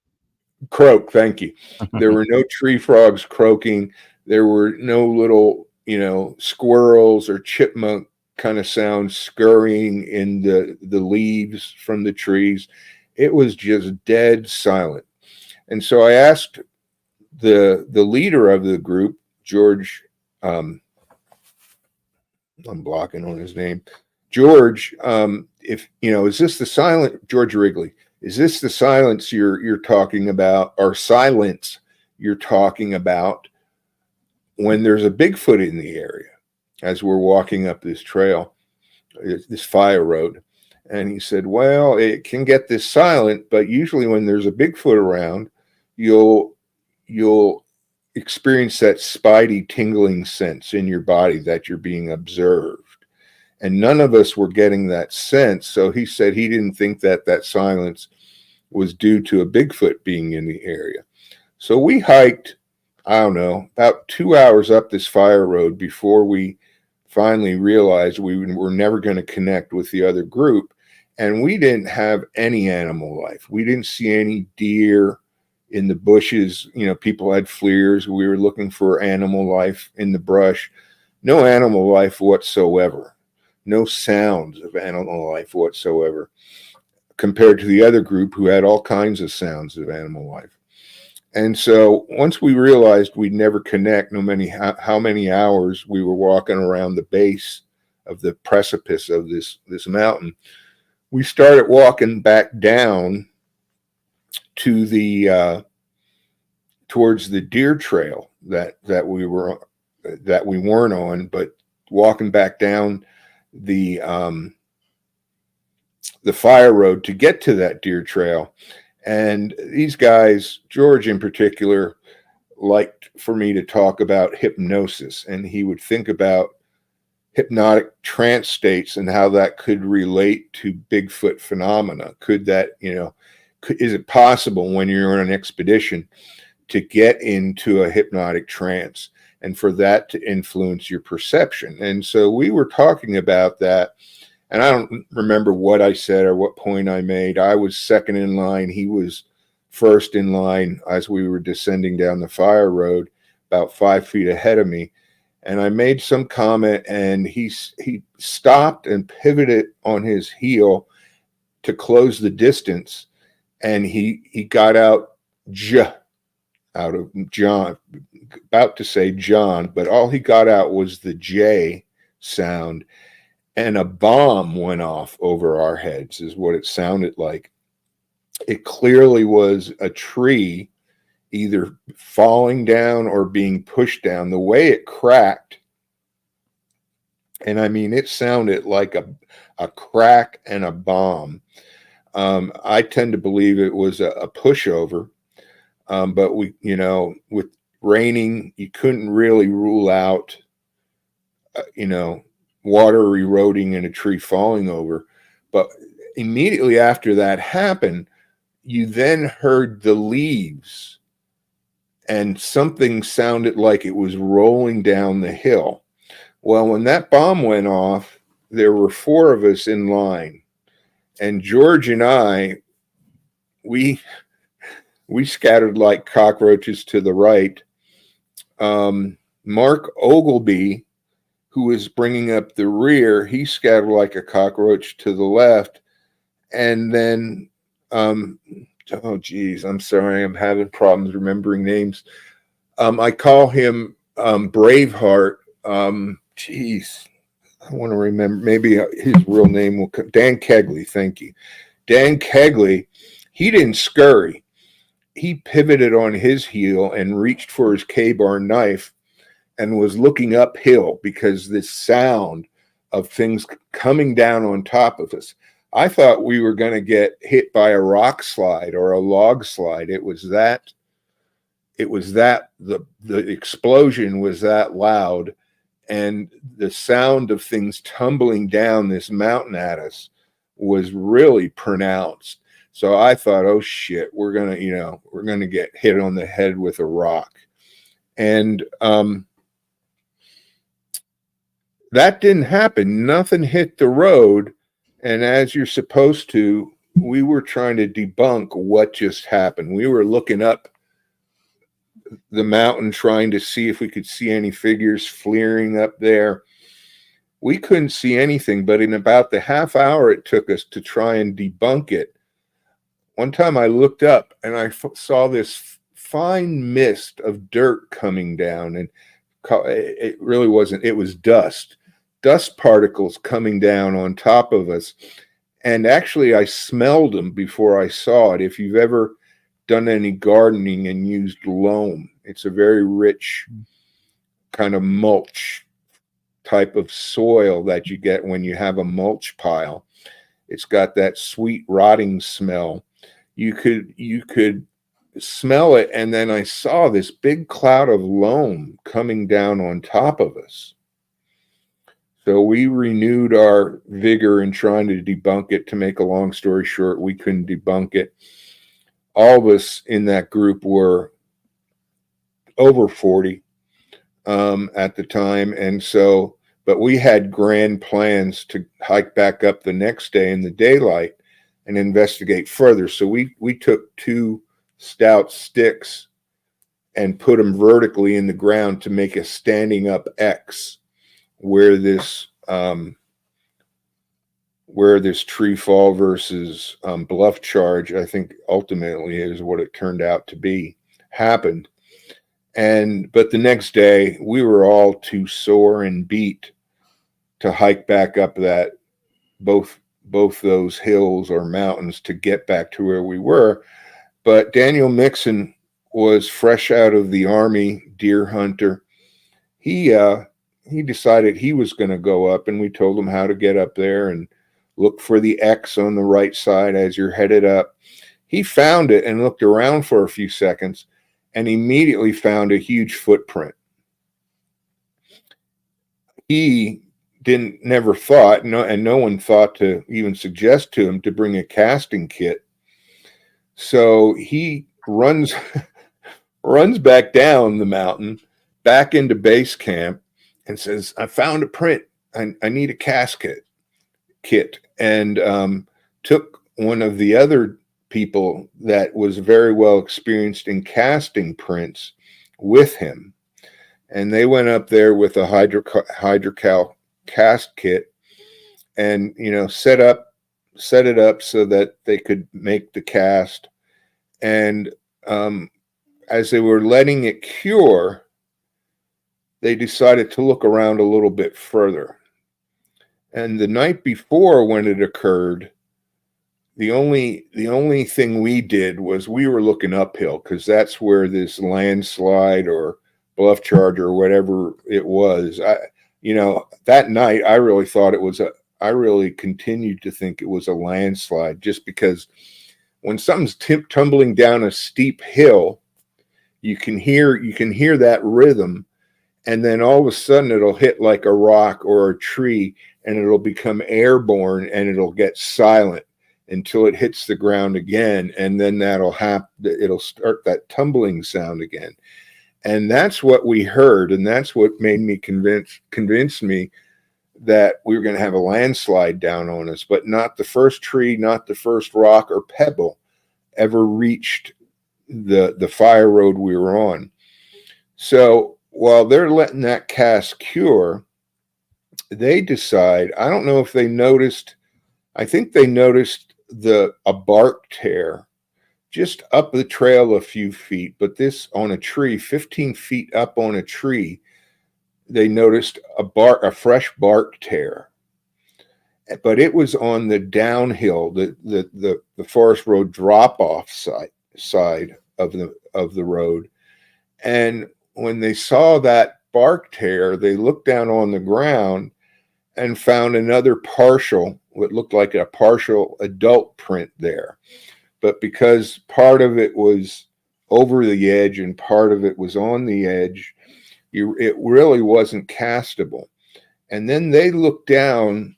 Croak, thank you. There were no tree frogs croaking. There were no little, squirrels or chipmunk kind of sound, scurrying in the leaves from the trees. It was just dead silent. And so I asked the leader of the group, George, I'm blocking on his name, George, if is this the silent, George Wrigley, is this the silence you're talking about, or silence you're talking about when there's a Bigfoot in the area as we're walking up this trail, this fire road? And he said, well, it can get this silent, but usually when there's a Bigfoot around, you'll experience that spidey tingling sense in your body that you're being observed. And none of us were getting that sense. So he said he didn't think that silence was due to a Bigfoot being in the area. So we hiked, I don't know, about 2 hours up this fire road before we finally realized we were never going to connect with the other group. And we didn't have any animal life. We didn't see any deer in the bushes. People had fleers. We were looking for animal life in the brush. No animal life whatsoever. No sounds of animal life whatsoever, compared to the other group who had all kinds of sounds of animal life. And so once we realized we'd never connect, no matter how many hours we were walking around the base of the precipice of this mountain, we started walking back down to the towards the deer trail that we weren't on, but walking back down the fire road to get to that deer trail. And these guys, George in particular, liked for me to talk about hypnosis, and he would think about hypnotic trance states and how that could relate to Bigfoot phenomena. Could that, is it possible when you're on an expedition to get into a hypnotic trance and for that to influence your perception? And so we were talking about that, and I don't remember what I said or what point I made. I was second in line. He was first in line as we were descending down the fire road, about 5 feet ahead of me. And I made some comment, and he stopped and pivoted on his heel to close the distance. And he got out of John, about to say John, but all he got out was the J sound, and a bomb went off over our heads, is what it sounded like. It clearly was a tree either falling down or being pushed down. The way it cracked, and I mean, it sounded like a crack and a bomb. I tend to believe it was a pushover. But we, with raining, you couldn't really rule out, water eroding and a tree falling over. But immediately after that happened, you then heard the leaves, and something sounded like it was rolling down the hill. Well, when that bomb went off, there were 4 of us in line, and George and I, we scattered like cockroaches to the right. Mark Ogleby, who was bringing up the rear, he scattered like a cockroach to the left. And then, oh geez, I'm sorry, I'm having problems remembering names. I call him Braveheart. Geez, I want to remember. Maybe his real name will come. Dan Kegley. Thank you, Dan Kegley. He didn't scurry. He pivoted on his heel and reached for his K-bar knife and was looking uphill because this sound of things coming down on top of us. I thought we were going to get hit by a rock slide or a log slide. It was that the explosion was that loud, and the sound of things tumbling down this mountain at us was really pronounced. So I thought, oh shit, we're gonna get hit on the head with a rock. And that didn't happen. Nothing hit the road. And as you're supposed to, we were trying to debunk what just happened. We were looking up the mountain, trying to see if we could see any figures fleering up there. we couldn't see anything, but in about the half hour it took us to try and debunk it, one time I looked up and I saw this fine mist of dirt coming down, and it really wasn't, it was dust particles coming down on top of us. And actually I smelled them before I saw it. If you've ever done any gardening and used loam, it's a very rich kind of mulch type of soil that you get when you have a mulch pile. It's got that sweet rotting smell. You could smell it, and then I saw this big cloud of loam coming down on top of us. So we renewed our vigor in trying to debunk it. To make a long story short, we couldn't debunk it. All of us in that group were over 40 at the time, and so, but we had grand plans to hike back up the next day in the daylight and investigate further. So we took 2 stout sticks and put them vertically in the ground to make a standing up X where this tree fall versus bluff charge, I think ultimately is what it turned out to be, happened. But the next day we were all too sore and beat to hike back up that both those hills or mountains to get back to where we were. But Daniel Mixon was fresh out of the Army, deer hunter. He decided he was going to go up, and we told him how to get up there and look for the X on the right side as you're headed up. He found it and looked around for a few seconds and immediately found a huge footprint. He never thought, and no one thought to even suggest to him to bring a casting kit. So he runs back down the mountain, back into base camp, and says, I found a print. I need a casket kit. And took one of the other people that was very well experienced in casting prints with him. And they went up there with a hydrocal cast kit and, set it up so that they could make the cast. And as they were letting it cure, they decided to look around a little bit further. And the night before, when it occurred, the only thing we did was we were looking uphill, because that's where this landslide or bluff charge or whatever it was. That night I really thought it was I really continued to think it was a landslide, just because when something's tumbling down a steep hill, you can hear that rhythm, and then all of a sudden it'll hit like a rock or a tree, and it'll become airborne, and it'll get silent until it hits the ground again, and then that'll happen. It'll start that tumbling sound again, and that's what we heard, and that's what made me convince me that we were going to have a landslide down on us. But not the first tree, not the first rock or pebble ever reached the fire road we were on. So while they're letting that cast cure, they decide, I don't know if they noticed, I think they noticed a bark tear just up the trail a few feet, but this on a tree, 15 feet up on a tree, they noticed a fresh bark tear. But it was on the downhill, the forest road drop-off side of the road. And when they saw that bark tear, they looked down on the ground and found another what looked like a partial adult print there. But because part of it was over the edge and part of it was on the edge, it really wasn't castable. And then they looked down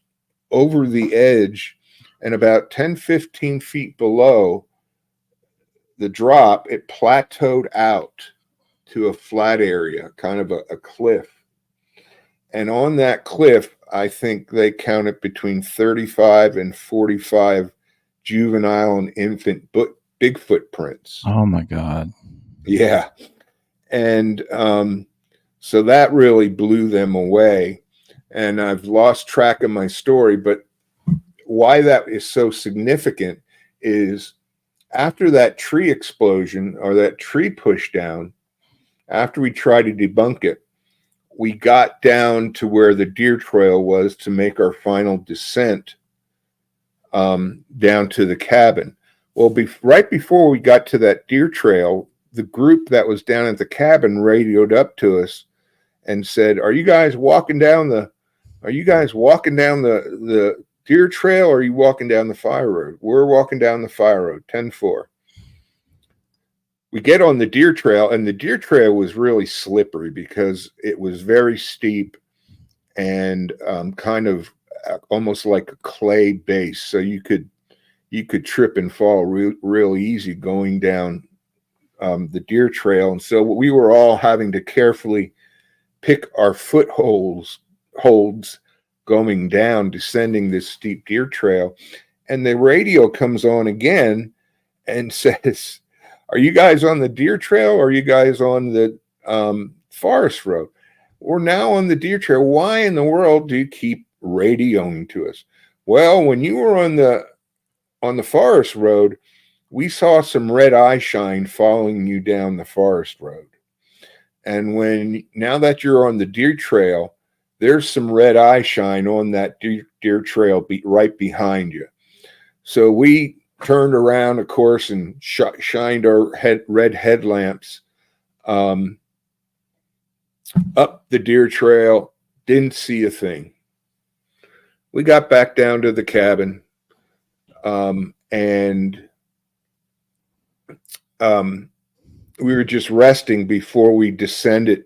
over the edge, and about 10, 15 feet below the drop, it plateaued out to a flat area, kind of a cliff. And on that cliff, I think they counted between 35 and 45 juvenile and infant Bigfoot prints. Oh my God. Yeah. And so that really blew them away. and I've lost track of my story. But why that is so significant is after that tree explosion or that tree push down, after we tried to debunk it, we got down to where the deer trail was to make our final descent down to the cabin. Well, right before we got to that deer trail, the group that was down at the cabin radioed up to us and said, "Are you guys walking down the deer trail, or are you walking down the fire road?" "We're walking down the fire road, 10-4." We get on the deer trail, and the deer trail was really slippery because it was very steep and kind of almost like a clay base. So you could trip and fall real easy going down the deer trail. And so we were all having to carefully pick our footholds going down, descending this steep deer trail. And the radio comes on again and says, "Are you guys on the deer trail, or are you guys on the forest road?" "We're now on the deer trail." "Why in the world do you keep radioing to us?" "Well, when you were on the forest road, we saw some red eye shine following you down the forest road. And now that you're on the deer trail, there's some red eye shine on that deer trail right behind you." So we turned around, of course, and shined our red headlamps up the deer trail. Didn't see a thing. We got back down to the cabin, and we were just resting before we descended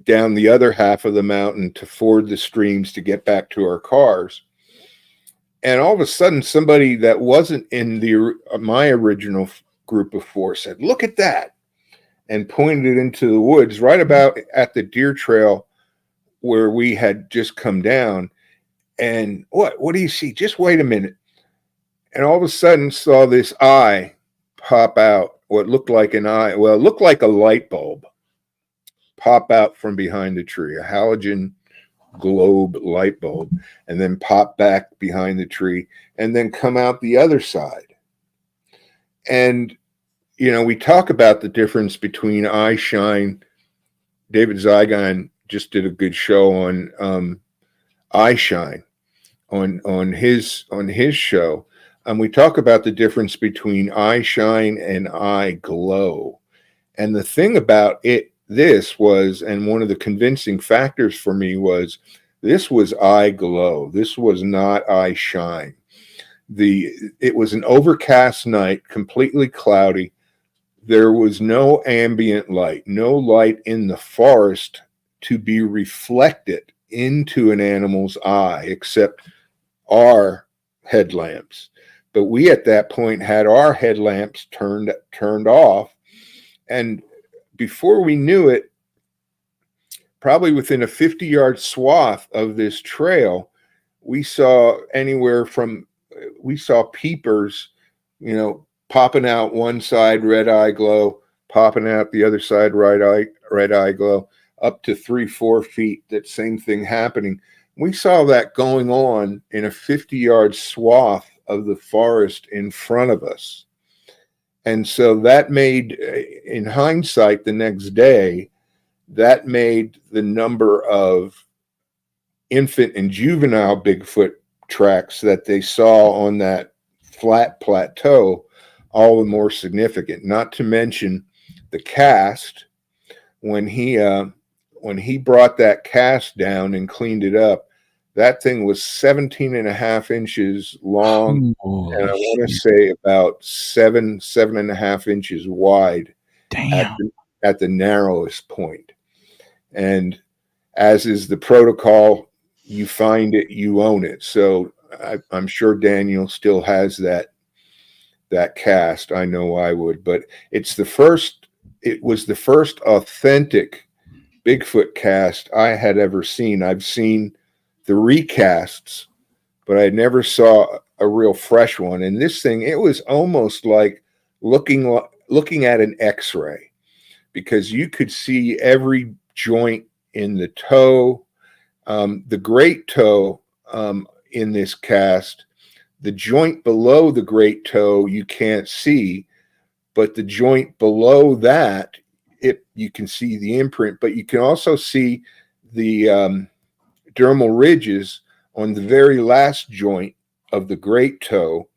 down the other half of the mountain to ford the streams to get back to our cars. And all of a sudden, somebody that wasn't in my original group of four said, "Look at that," and pointed into the woods right about at the deer trail where we had just come down. And what do you see? "Just wait a minute." And all of a sudden saw this eye pop out, what looked like an eye. Well, it looked like a light bulb pop out from behind the tree, a halogen globe light bulb, and then pop back behind the tree and then come out the other side. And, we talk about the difference between eye shine. David Zygon just did a good show on eye shine on his show. We talk about the difference between eye shine and eye glow. And the thing about this was, and one of the convincing factors for me was, this was eye glow. This was not eye shine. It was an overcast night, completely cloudy. There was no ambient light, no light in the forest to be reflected into an animal's eye, except our headlamps. But we at that point had our headlamps turned off, and before we knew it, probably within a 50-yard swath of this trail, we saw peepers, popping out one side, red eye glow, popping out the other side, red eye glow, up to 3-4 feet. That same thing happening. We saw that going on in a 50-yard swath of the forest in front of us. And so that made, in hindsight, the next day, that made the number of infant and juvenile Bigfoot tracks that they saw on that flat plateau all the more significant. Not to mention the cast. When he brought that cast down and cleaned it up, that thing was 17.5 inches long, and I want to say about 7.5 inches wide. Damn. At the narrowest point. And as is the protocol, you find it, you own it. So I'm sure Daniel still has that cast. I know I would, but it was the first authentic Bigfoot cast I had ever seen. I've seen the recasts, but I never saw a real fresh one. And this thing, it was almost like looking at an X-ray, because you could see every joint in the toe, The great toe in this cast, the joint below the great toe you can't see, but the joint below that, you can see the imprint, but you can also see the dermal ridges on the very last joint of the great toe,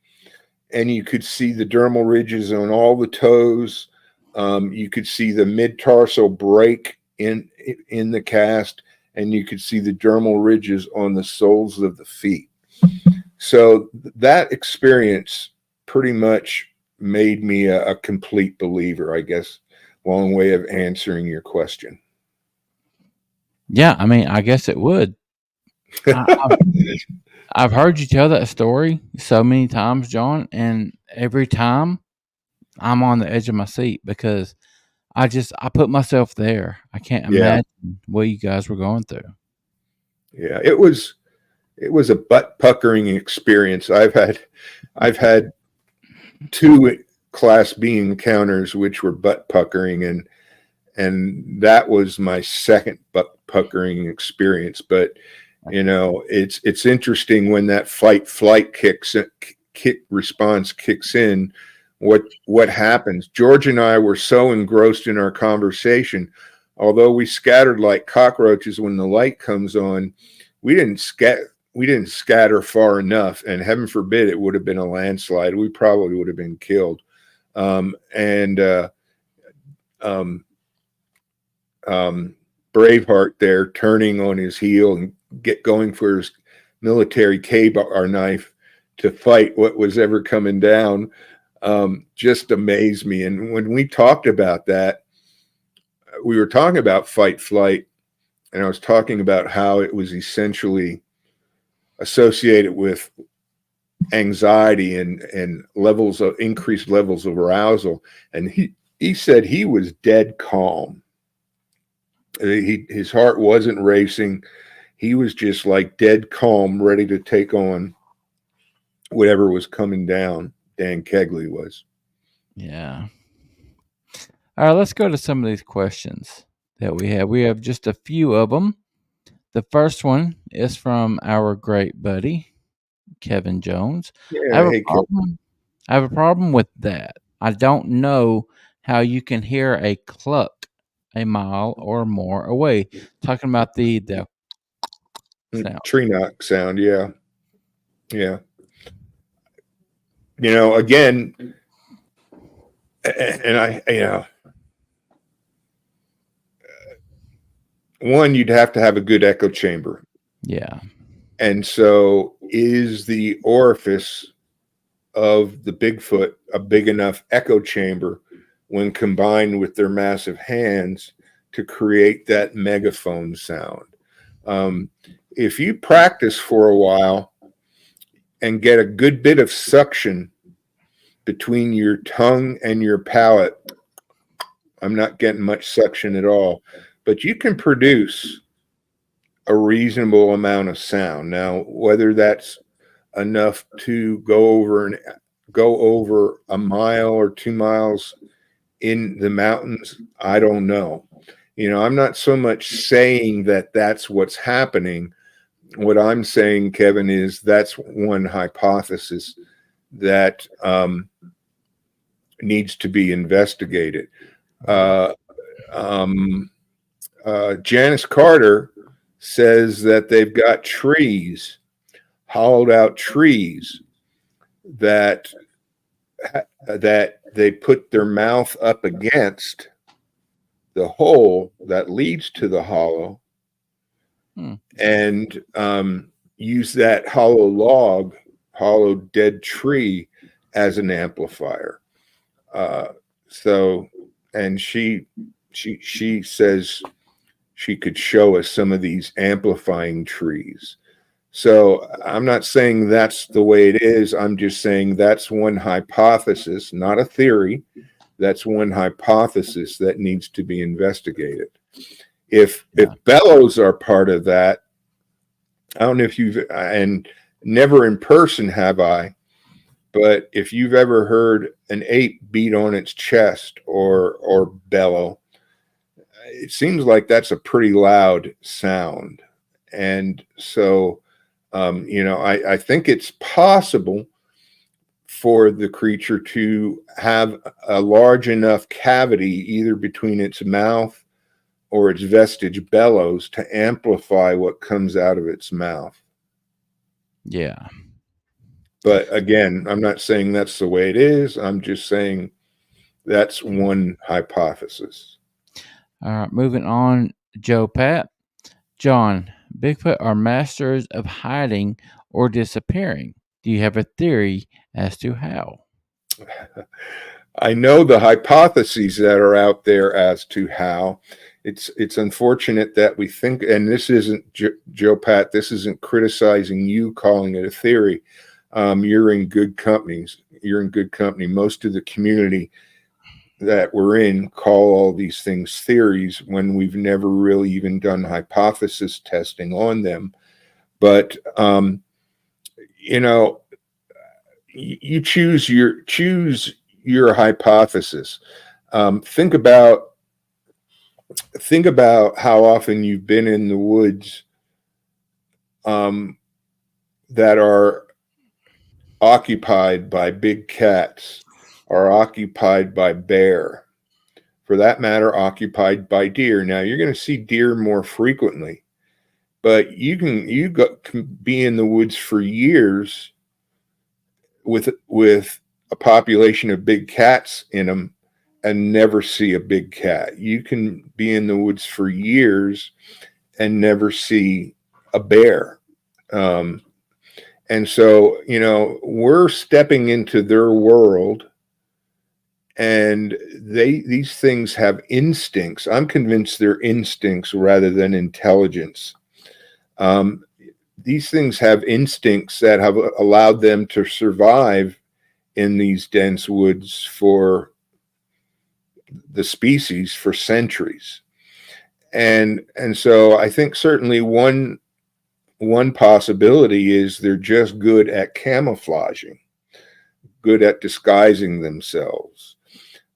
and you could see the dermal ridges on all the toes. You could see the mid-tarsal break in the cast, and you could see the dermal ridges on the soles of the feet. So that experience pretty much made me a complete believer, I guess. Long way of answering your question. Yeah, I mean, I guess it would. I've heard you tell that story so many times, John, and every time I'm on the edge of my seat because I put myself there. I can't imagine what you guys were going through. Yeah, it was a butt puckering experience. I've had 2 Class B encounters which were butt puckering, and that was my second butt puckering experience. But it's interesting when that fight flight response kicks in. What happens? George and I were so engrossed in our conversation, although we scattered like cockroaches when the light comes on, we didn't scatter far enough, and heaven forbid it would have been a landslide. We probably would have been killed. Braveheart there turning on his heel and going for his military K-bar knife to fight what was ever coming down just amazed me. And when we talked about that, we were talking about fight flight, and I was talking about how it was essentially associated with anxiety and increased levels of arousal. And he said he was dead calm. His heart wasn't racing. He was just like dead calm, ready to take on whatever was coming down. Dan Kegley was. Yeah. All right, let's go to some of these questions that we have. We have just a few of them. The first one is from our great buddy, Kevin Jones. Yeah, I have a problem with that. I don't know how you can hear a cluck a mile or more away. Talking about the sound. Tree knock sound, yeah. Again, and one, you'd have to have a good echo chamber. Yeah. And so is the orifice of the Bigfoot a big enough echo chamber when combined with their massive hands to create that megaphone sound? If you practice for a while and get a good bit of suction between your tongue and your palate, I'm not getting much suction at all, but you can produce a reasonable amount of sound. Now, whether that's enough to go over a mile or 2 miles in the mountains, I don't know. I'm not so much saying that that's what's happening. What I'm saying, Kevin, is that's one hypothesis that needs to be investigated. Janice Carter says that they've got trees, hollowed out trees, that they put their mouth up against the hole that leads to the hollow, and use that hollow dead tree as an amplifier. And she says she could show us some of these amplifying trees. So I'm not saying that's the way it is. I'm just saying that's one hypothesis, not a theory. That's one hypothesis that needs to be investigated. If bellows are part of that, I don't know if and never in person have I, but if you've ever heard an ape beat on its chest or bellow, it seems like that's a pretty loud sound. And so, I think it's possible for the creature to have a large enough cavity either between its mouth or its vestige bellows to amplify what comes out of its mouth. Yeah. But again, I'm not saying that's the way it is. I'm just saying that's one hypothesis. All right, moving on, Joe Pat. John, Bigfoot are masters of hiding or disappearing. Do you have a theory as to how? I know the hypotheses that are out there as to how. It's unfortunate that we think, and this isn't Joe Pat. This isn't criticizing you, calling it a theory. You're in good companies. You're in good company. Most of the community that we're in call all these things theories when we've never really even done hypothesis testing on them. But you choose your hypothesis. Think about how often you've been in the woods that are occupied by big cats, are occupied by bear, for that matter, occupied by deer. Now you're going to see deer more frequently, but you can be in the woods for years with a population of big cats in them and never see a big cat. You can be in the woods for years and never see a bear. And so, we're stepping into their world, and these things have instincts. I'm convinced they're instincts rather than intelligence. These things have instincts that have allowed them to survive in these dense woods for the species for centuries. And so I think certainly one possibility is they're just good at camouflaging, good at disguising themselves.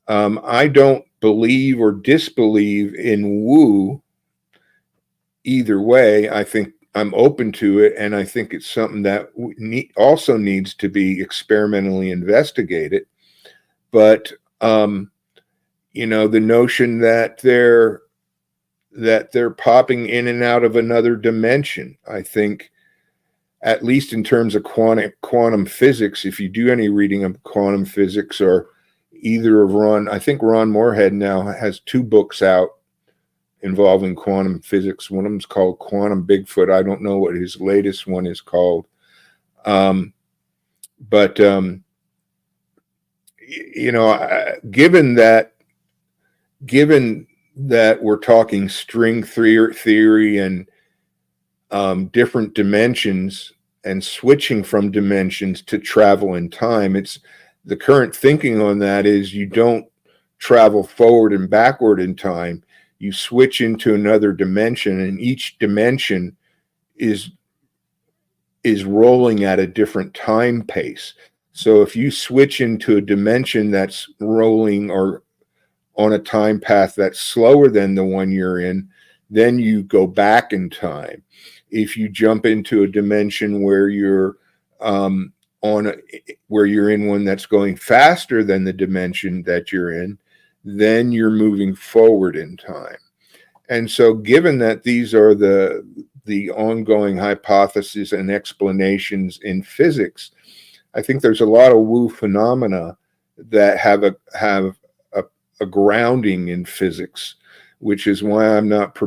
I don't believe or disbelieve in woo either way. I think I'm open to it, and I think it's something that also needs to be experimentally investigated. But the notion that they're popping in and out of another dimension, I think, at least in terms of quantum physics, if you do any reading of quantum physics, or either of I think Ron Moorhead now has 2 books out involving quantum physics. One of them's called Quantum Bigfoot. I don't know what his latest one is called. Given that we're talking string theory and different dimensions and switching from dimensions to travel in time, it's the current thinking on that is you don't travel forward and backward in time. You switch into another dimension, and each dimension is rolling at a different time pace. So if you switch into a dimension that's rolling or on a time path that's slower than the one you're in, then you go back in time. If you jump into a dimension where you're where you're in one that's going faster than the dimension that you're in, then you're moving forward in time. And so given that these are the ongoing hypotheses and explanations in physics, I think there's a lot of woo phenomena that have a grounding in physics, which is why I'm not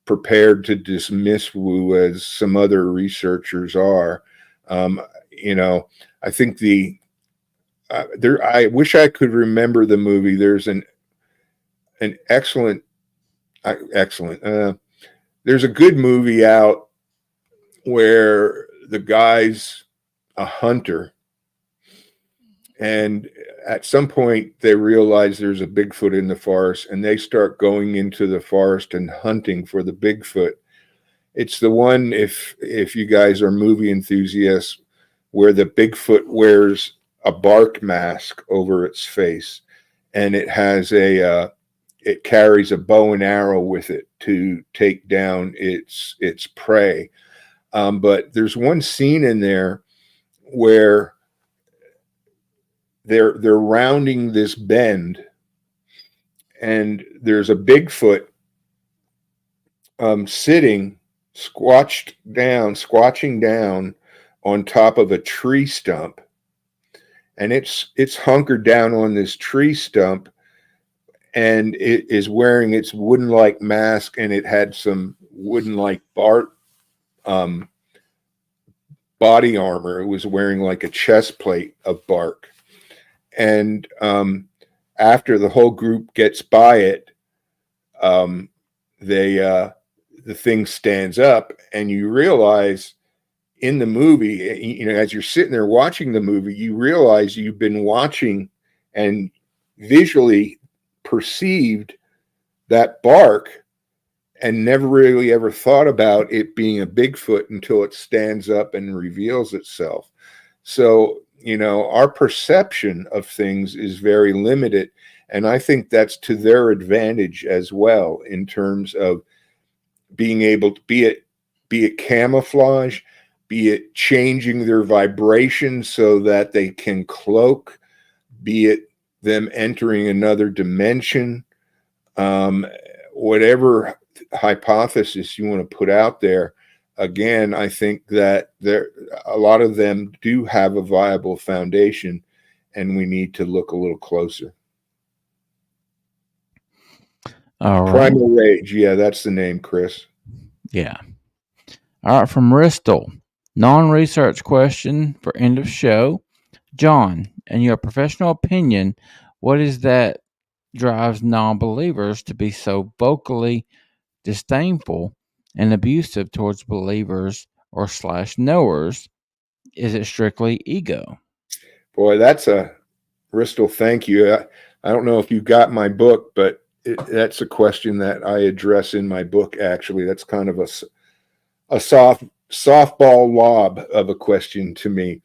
prepared to dismiss woo as some other researchers are. I think I wish I could remember the movie. There's an excellent. There's a good movie out where the guy's a hunter, and at some point they realize there's a Bigfoot in the forest, and they start going into the forest and hunting for the Bigfoot. It's the one, if you guys are movie enthusiasts, where the Bigfoot wears a bark mask over its face, and it has a it carries a bow and arrow with it to take down its prey. But there's one scene in there where they're rounding this bend, and there's a Bigfoot sitting squatching down on top of a tree stump, and it's hunkered down on this tree stump, and it is wearing its wooden-like mask, and it had some wooden-like body armor. It was wearing like a chest plate of bark. And after the whole group gets by it, the thing stands up, and you realize in the movie, as you're sitting there watching the movie, you realize you've been watching and visually perceived that bark and never really ever thought about it being a Bigfoot until it stands up and reveals itself. So, our perception of things is very limited. And I think that's to their advantage as well, in terms of being able to be it camouflage, be it changing their vibration so that they can cloak, be it them entering another dimension, whatever hypothesis you want to put out there. Again, I think that a lot of them do have a viable foundation, and we need to look a little closer. All right. Primal Rage, yeah, that's the name, Chris. Yeah. All right, from Bristol. Non-research question for end of show. John, in your professional opinion, what is that drives non-believers to be so vocally disdainful and abusive towards believers or / knowers? Is it strictly ego? Boy, that's a Bristol. Thank you. I don't know if you got my book, but that's a question that I address in my book. Actually, that's kind of a softball lob of a question to me.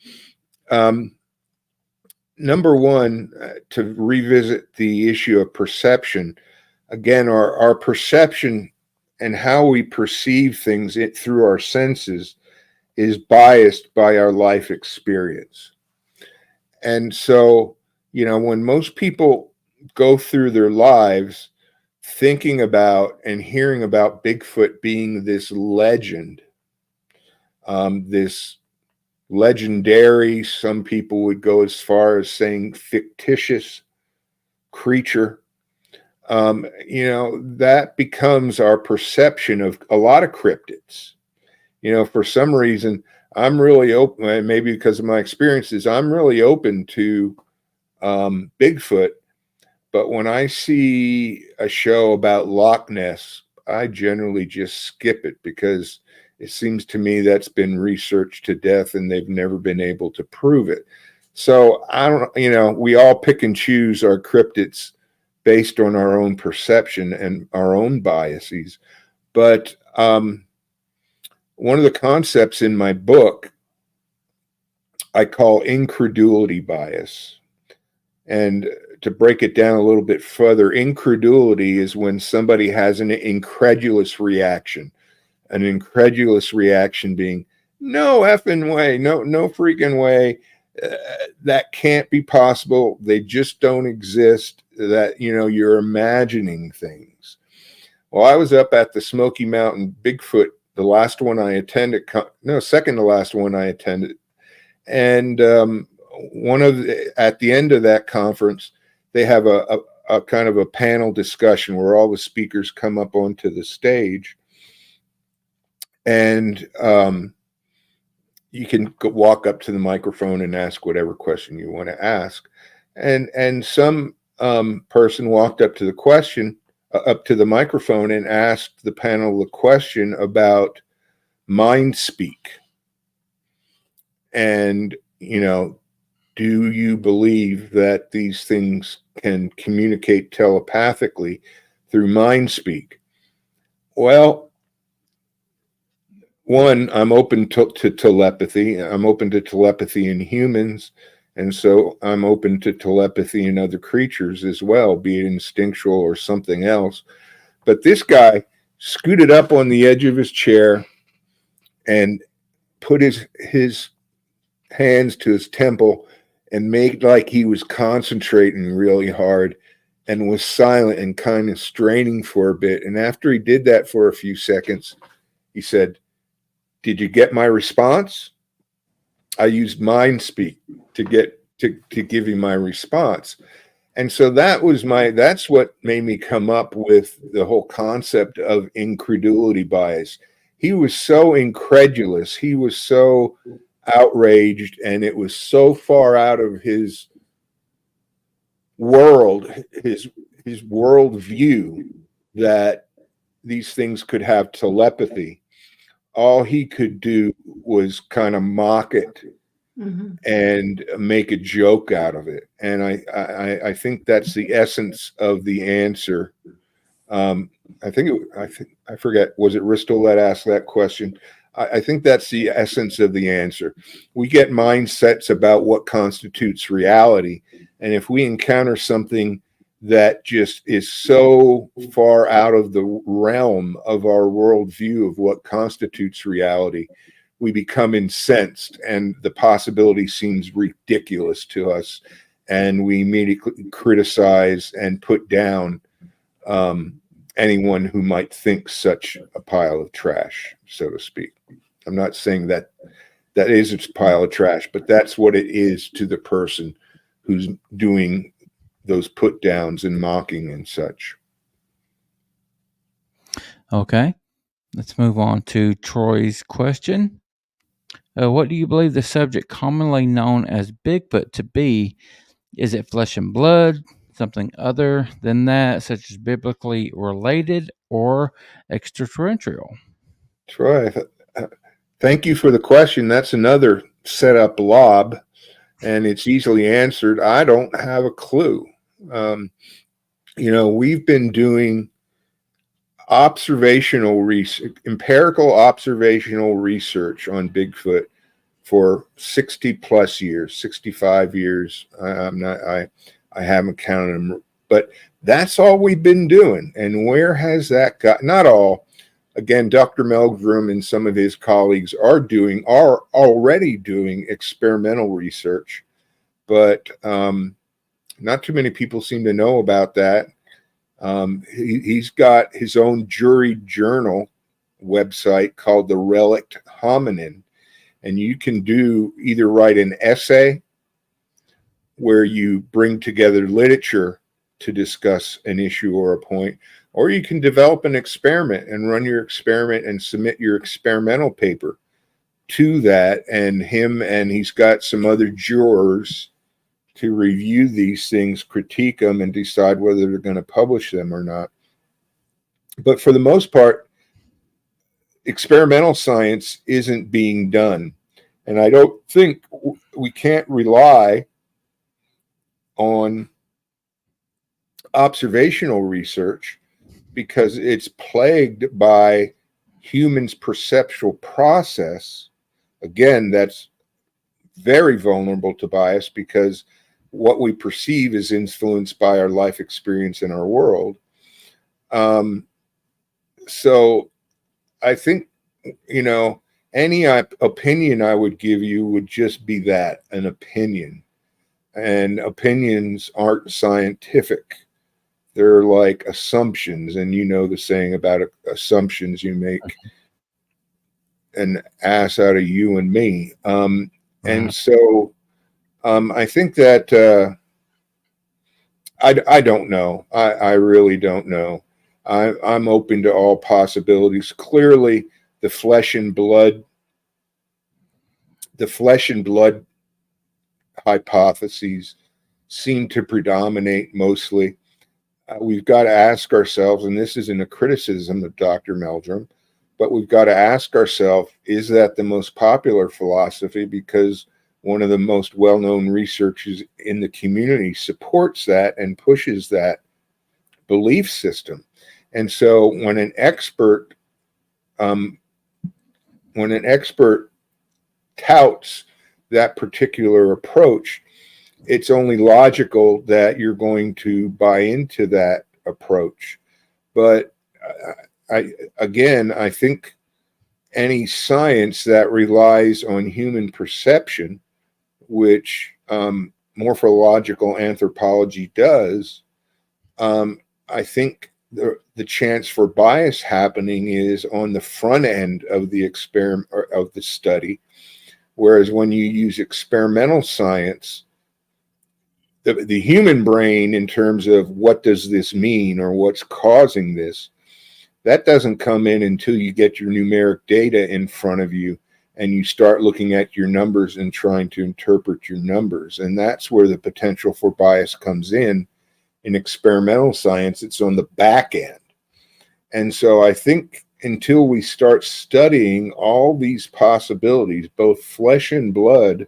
Number one, to revisit the issue of perception. Again, our perception and how we perceive things through our senses is biased by our life experience. And so, when most people go through their lives thinking about and hearing about Bigfoot being this legend, this legendary, some people would go as far as saying fictitious creature, that becomes our perception of a lot of cryptids. For some reason, I'm really open, maybe because of my experiences, I'm really open to Bigfoot. But when I see a show about Loch Ness, I generally just skip it, because it seems to me that's been researched to death and they've never been able to prove it. So I don't, we all pick and choose our cryptids based on our own perception and our own biases. But one of the concepts in my book I call incredulity bias. And to break it down a little bit further, incredulity is when somebody has an incredulous reaction. An incredulous reaction being, no effing way, no freaking way, that can't be possible. They just don't exist. That, you're imagining things. Well, I was up at the Smoky Mountain Bigfoot, the last one I attended, second to last one I attended. And at the end of that conference, they have a kind of a panel discussion where all the speakers come up onto the stage. And you can walk up to the microphone and ask whatever question you want to ask. And some person walked up to the microphone and asked the panel a question about mind speak. And, do you believe that these things can communicate telepathically through mind speak? Well, one, I'm open to telepathy. I'm open to telepathy in humans, And so I'm open to telepathy in other creatures as well, be it instinctual or something else. But this guy scooted up on the edge of his chair and put his hands to his temple and made like he was concentrating really hard and was silent and kind of straining for a bit. And after he did that for a few seconds, he said, "Did you get my response?" I used mind speak to give you my response. And so that's what made me come up with the whole concept of incredulity bias. He was so incredulous. He was so outraged, and it was so far out of his world, his world view, that these things could have telepathy. All he could do was kind of mock it and make a joke out of it. And I think that's the essence of the answer. I forget, was it Ristel that asked that question? I think that's the essence of the answer. We get mindsets about what constitutes reality. And if we encounter something that just is so far out of the realm of our worldview of what constitutes reality, we become incensed, and the possibility seems ridiculous to us. And we immediately criticize and put down anyone who might think such a pile of trash, so to speak. I'm not saying that is a pile of trash, but that's what it is to the person who's doing those put downs and mocking and such. Okay, let's move on to Troy's question. What do you believe the subject commonly known as Bigfoot to be? Is it flesh and blood, something other than that, such as biblically related, or extraterrestrial? Troy, thank you for the question. That's another setup lob, and it's easily answered. I don't have a clue. We've been doing observational research, empirical observational research on Bigfoot for 60 plus years, 65 years. I haven't counted them, but that's all we've been doing. And where has that got? Not all. Again, Dr. Meldrum and some of his colleagues are already doing experimental research, but not too many people seem to know about that. He's got his own jury journal website called The Relict Hominin, and you can either write an essay where you bring together literature to discuss an issue or a point, or you can develop an experiment and run your experiment and submit your experimental paper to that. And he's got some other jurors to review these things, critique them, and decide whether they're going to publish them or not. But for the most part, experimental science isn't being done. And I don't think we can't rely on observational research because it's plagued by humans' perceptual process. Again, that's very vulnerable to bias because what we perceive is influenced by our life experience in our world. So I think, any opinion I would give you would just be that, an opinion. And opinions aren't scientific. They're like assumptions. And the saying about assumptions, you make an ass out of you and me. And so I think that I don't know. I really don't know. I'm open to all possibilities. Clearly, the flesh and blood hypotheses seem to predominate mostly. We've got to ask ourselves, and this isn't a criticism of Dr. Meldrum, but we've got to ask ourselves, is that the most popular philosophy? Because one of the most well-known researchers in the community supports that and pushes that belief system. And so when an expert touts that particular approach, it's only logical that you're going to buy into that approach. But I think any science that relies on human perception, which morphological anthropology does, I think the chance for bias happening is on the front end of the experiment or of the study, whereas when you use experimental science, the human brain, in terms of what does this mean or what's causing this, that doesn't come in until you get your numeric data in front of you and you start looking at your numbers and trying to interpret your numbers. And that's where the potential for bias comes in. In experimental science, it's on the back end. And so I think until we start studying all these possibilities, both flesh and blood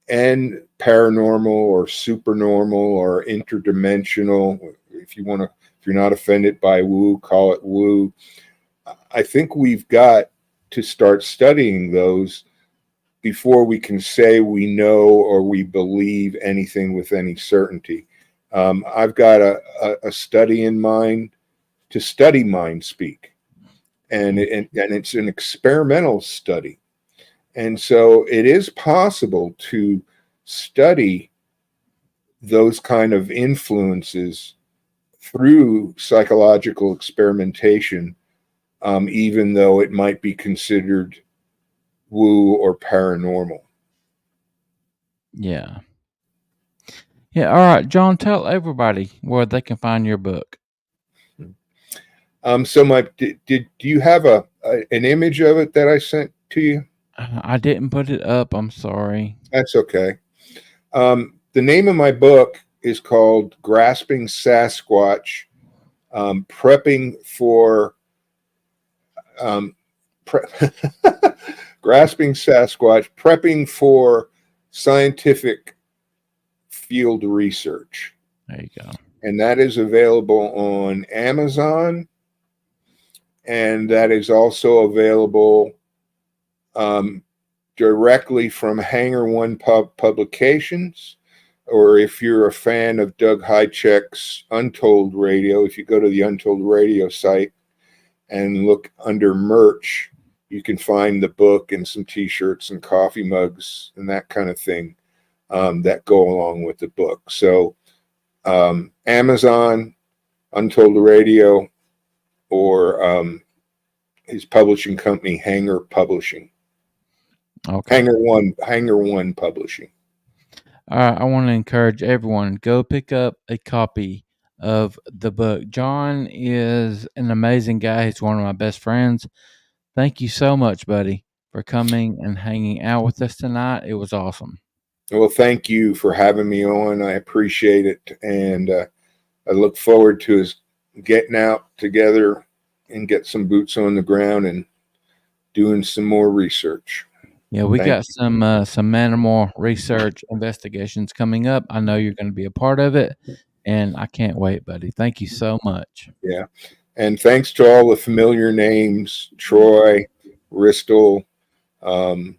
and paranormal or supernormal or interdimensional, if you're not offended by woo, call it woo. I think we've got to start studying those before we can say we know or we believe anything with any certainty. I've got a study in mind to study mind speak, and it's an experimental study. And so it is possible to study those kind of influences through psychological experimentation, even though it might be considered woo or paranormal. Yeah. Yeah. All right, John, tell everybody where they can find your book. So do you have an image of it that I sent to you? I didn't put it up. I'm sorry. That's okay. The name of my book is called Grasping Sasquatch, Prepping for Grasping Sasquatch, Prepping for Scientific Field Research. There you go. And that is available on Amazon, and that is also available directly from Hangar One Publications, or if you're a fan of Doug Hycheck's Untold Radio, if you go to the Untold Radio site and look under merch, you can find the book and some t-shirts and coffee mugs and that kind of thing that go along with the book. So Amazon, Untold Radio, or his publishing company, Hangar Publishing. Okay. Hangar One Publishing. I want to encourage everyone, go pick up a copy of the book. John is an amazing guy. He's one of my best friends. Thank you so much, buddy, for coming and hanging out with us tonight. It was awesome. Well, thank you for having me on. I appreciate it. And I look forward to us getting out together and get some boots on the ground and doing some more research. Yeah, we got some animal research investigations coming up. I know you're going to be a part of it, and I can't wait, buddy. Thank you so much. Yeah, and thanks to all the familiar names, Troy, Ristel. I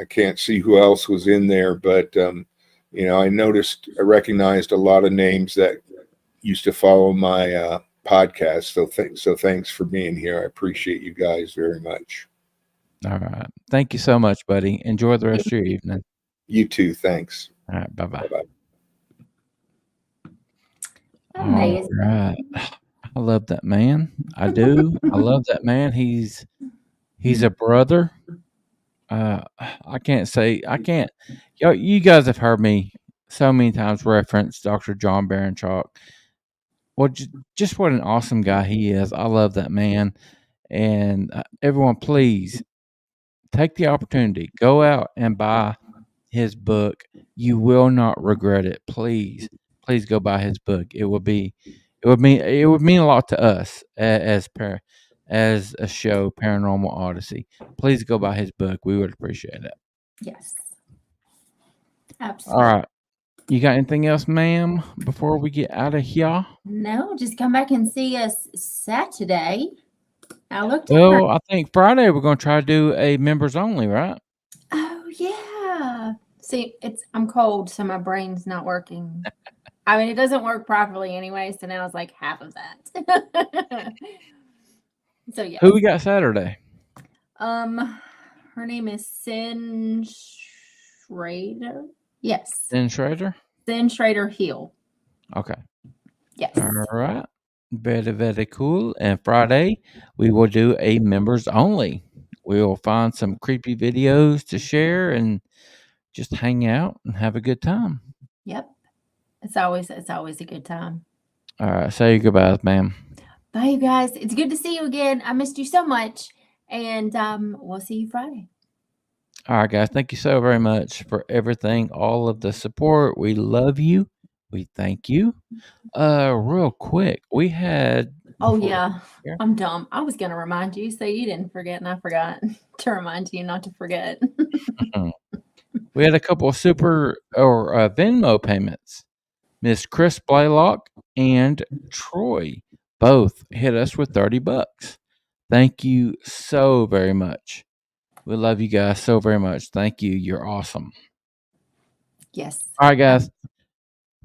can't see who else was in there, but I recognized a lot of names that used to follow my podcast. So thanks for being here. I appreciate you guys very much. All right. Thank you so much, buddy. Enjoy the rest of your evening. You too. Thanks. All right. Bye-bye. Bye-bye. Amazing. All right. I love that man. I do. I love that man. He's a brother. I can't. You guys have heard me so many times reference Dr. John Baranchok. Well, just what an awesome guy he is. I love that man. And everyone, please take the opportunity. Go out and buy his book. You will not regret it. Please go buy his book. It would mean a lot to us as a show, Paranormal Odyssey. Please go buy his book. We would appreciate it. Yes. Absolutely. All right. You got anything else, ma'am, before we get out of here? No, just come back and see us Saturday. I looked. Well, I think Friday we're going to try to do a members only, right? Oh, yeah. See, I'm cold, so my brain's not working. I mean, it doesn't work properly anyway, so now it's like half of that. So yeah. Who we got Saturday? Her name is Sin Schrader. Yes. Then Schrader? Sin Schrader Hill. Okay. Yes. All right. Very, very cool. And Friday, we will do a members only. We will find some creepy videos to share and just hang out and have a good time. Yep. It's always a good time. All right. Say your goodbyes, ma'am. Bye, you guys. It's good to see you again. I missed you so much. And we'll see you Friday. All right, guys. Thank you so very much for everything, all of the support. We love you. We thank you. Real quick, we had. Oh, yeah. I'm dumb. I was going to remind you so you didn't forget, and I forgot to remind you not to forget. We had a couple of super or Venmo payments. Miss Chris Blaylock and Troy both hit us with $30. Thank you so very much. We love you guys so very much. Thank you. You're awesome. Yes. All right, guys.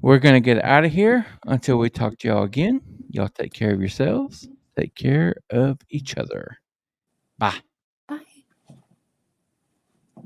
We're going to get out of here until we talk to y'all again. Y'all take care of yourselves. Take care of each other. Bye.